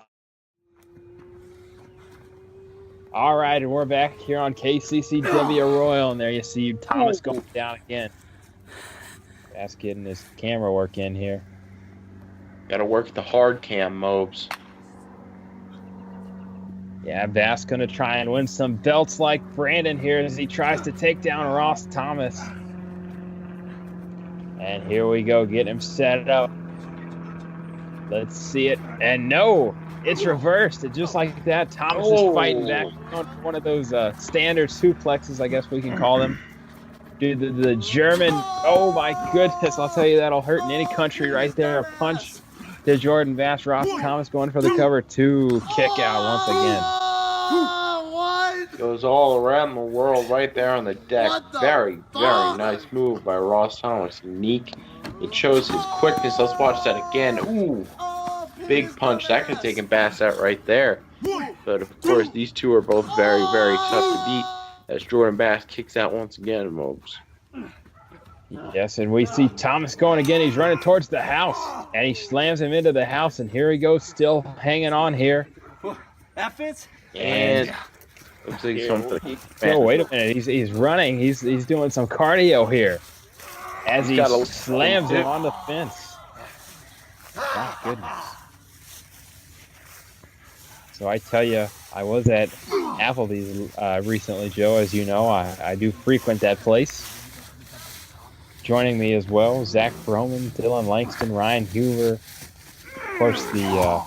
[SPEAKER 3] All right, and we're back here on KCCW Royal, and there you see Thomas going down again. Bass getting his camera work in here.
[SPEAKER 7] Gotta work the hard cam, Mobes.
[SPEAKER 3] Yeah, Bass going to try and win some belts like Brandon here as he tries to take down Ross Thomas. And here we go, get him set up. Let's see it. And no, it's reversed. It's just like that. Thomas is fighting back on one of those standard suplexes, I guess we can call them. Dude, the German, oh my goodness, I'll tell you that'll hurt in any country right there. A punch to Jordan Bass. Ross Thomas going for the cover 2. Kick out once again.
[SPEAKER 7] Goes all around the world right there on the deck. Very, very nice move by Ross Thomas. Unique. It shows his quickness. Let's watch that again. Ooh. Big punch. That could have taken Bass out right there. But of course, these two are both very, very tough to beat. As Jordan Bass kicks out once again, Mobes.
[SPEAKER 3] Yes, and we see Thomas going again. He's running towards the house, and he slams him into the house, and here he goes, still hanging on here.
[SPEAKER 1] That fits?
[SPEAKER 7] And looks like something.
[SPEAKER 3] Oh, wait a minute. He's running. He's doing some cardio here as he slams him on the fence. My goodness. So I tell you, I was at Applebee's recently, Joe. As you know, I do frequent that place. Joining me as well, Zach Broman, Dylan Langston, Ryan Hoover, of course the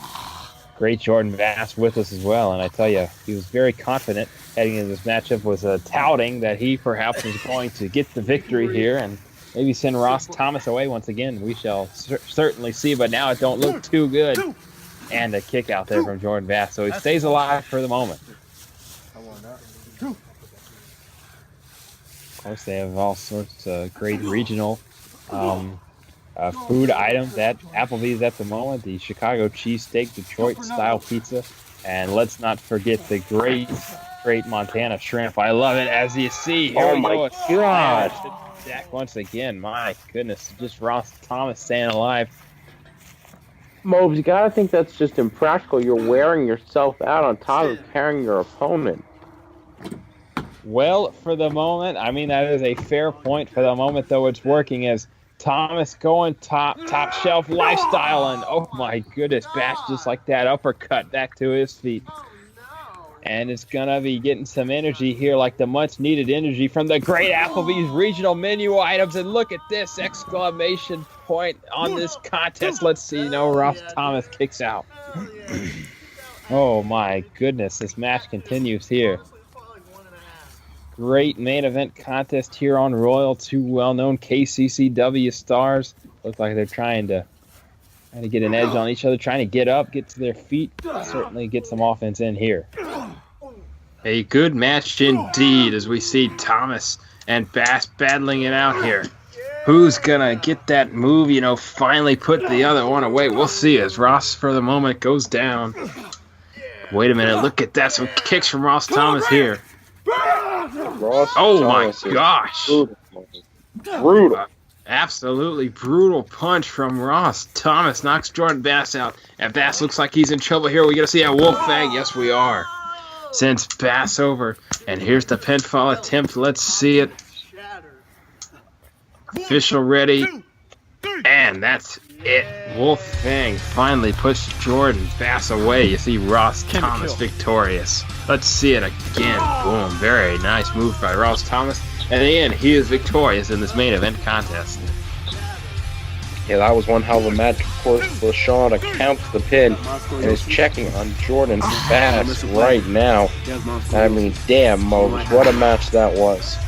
[SPEAKER 3] great Jordan Bass with us as well. And I tell you, he was very confident heading into this matchup, was touting that he perhaps was going to get the victory here and maybe send Ross Thomas away once again. We shall certainly see, but now it don't look too good. And a kick out there from Jordan Bass, so he stays alive for the moment. Of course, they have all sorts of great regional food items at Applebee's at the moment. The Chicago cheesesteak, Detroit-style pizza, and let's not forget the great Montana shrimp. I love it, as you see. Here we go.
[SPEAKER 7] God.
[SPEAKER 3] Jack once again. My goodness, just Ross Thomas staying alive.
[SPEAKER 5] Mobes, you gotta think that's just impractical. You're wearing yourself out on top of carrying your opponent.
[SPEAKER 3] Well, for the moment, I mean, that is a fair point. For the moment, though, it's working as Thomas going top shelf lifestyle, and oh my goodness, Bash just like that uppercut back to his feet. And it's gonna be getting some energy here, like the much needed energy from the great Applebee's regional menu items. And look at this exclamation point on this contest. Let's see, Ross Thomas kicks out. Oh my goodness, this match continues here. Great main event contest here on Royal. Two well-known KCCW stars. Look like they're trying to get an edge on each other, trying to get up, get to their feet, certainly get some offense in here. A good match indeed, as we see Thomas and Bass battling it out here. Who's gonna get that move, finally put the other one away? We'll see as Ross, for the moment, goes down. Wait a minute, look at that. Some kicks from Ross Thomas here. Oh my gosh.
[SPEAKER 7] Brutal.
[SPEAKER 3] Absolutely brutal punch from Ross. Thomas knocks Jordan Bass out. And Bass looks like he's in trouble here. We got to see a wolf fang. Yes, we are. Sends Bass over. And here's the pinfall attempt. Let's see it. Official ready. And that's it. Wolfang finally pushed Jordan Bass away. You see Ross Thomas victorious. Let's see it again. Boom. Very nice move by Ross Thomas. And in the end, he is victorious in this main event contest.
[SPEAKER 5] Yeah, that was one hell of a match. Of course, LaShawn accounts the pin and is checking on Jordan Bass right now. I mean, damn, Mobes, what a match that was.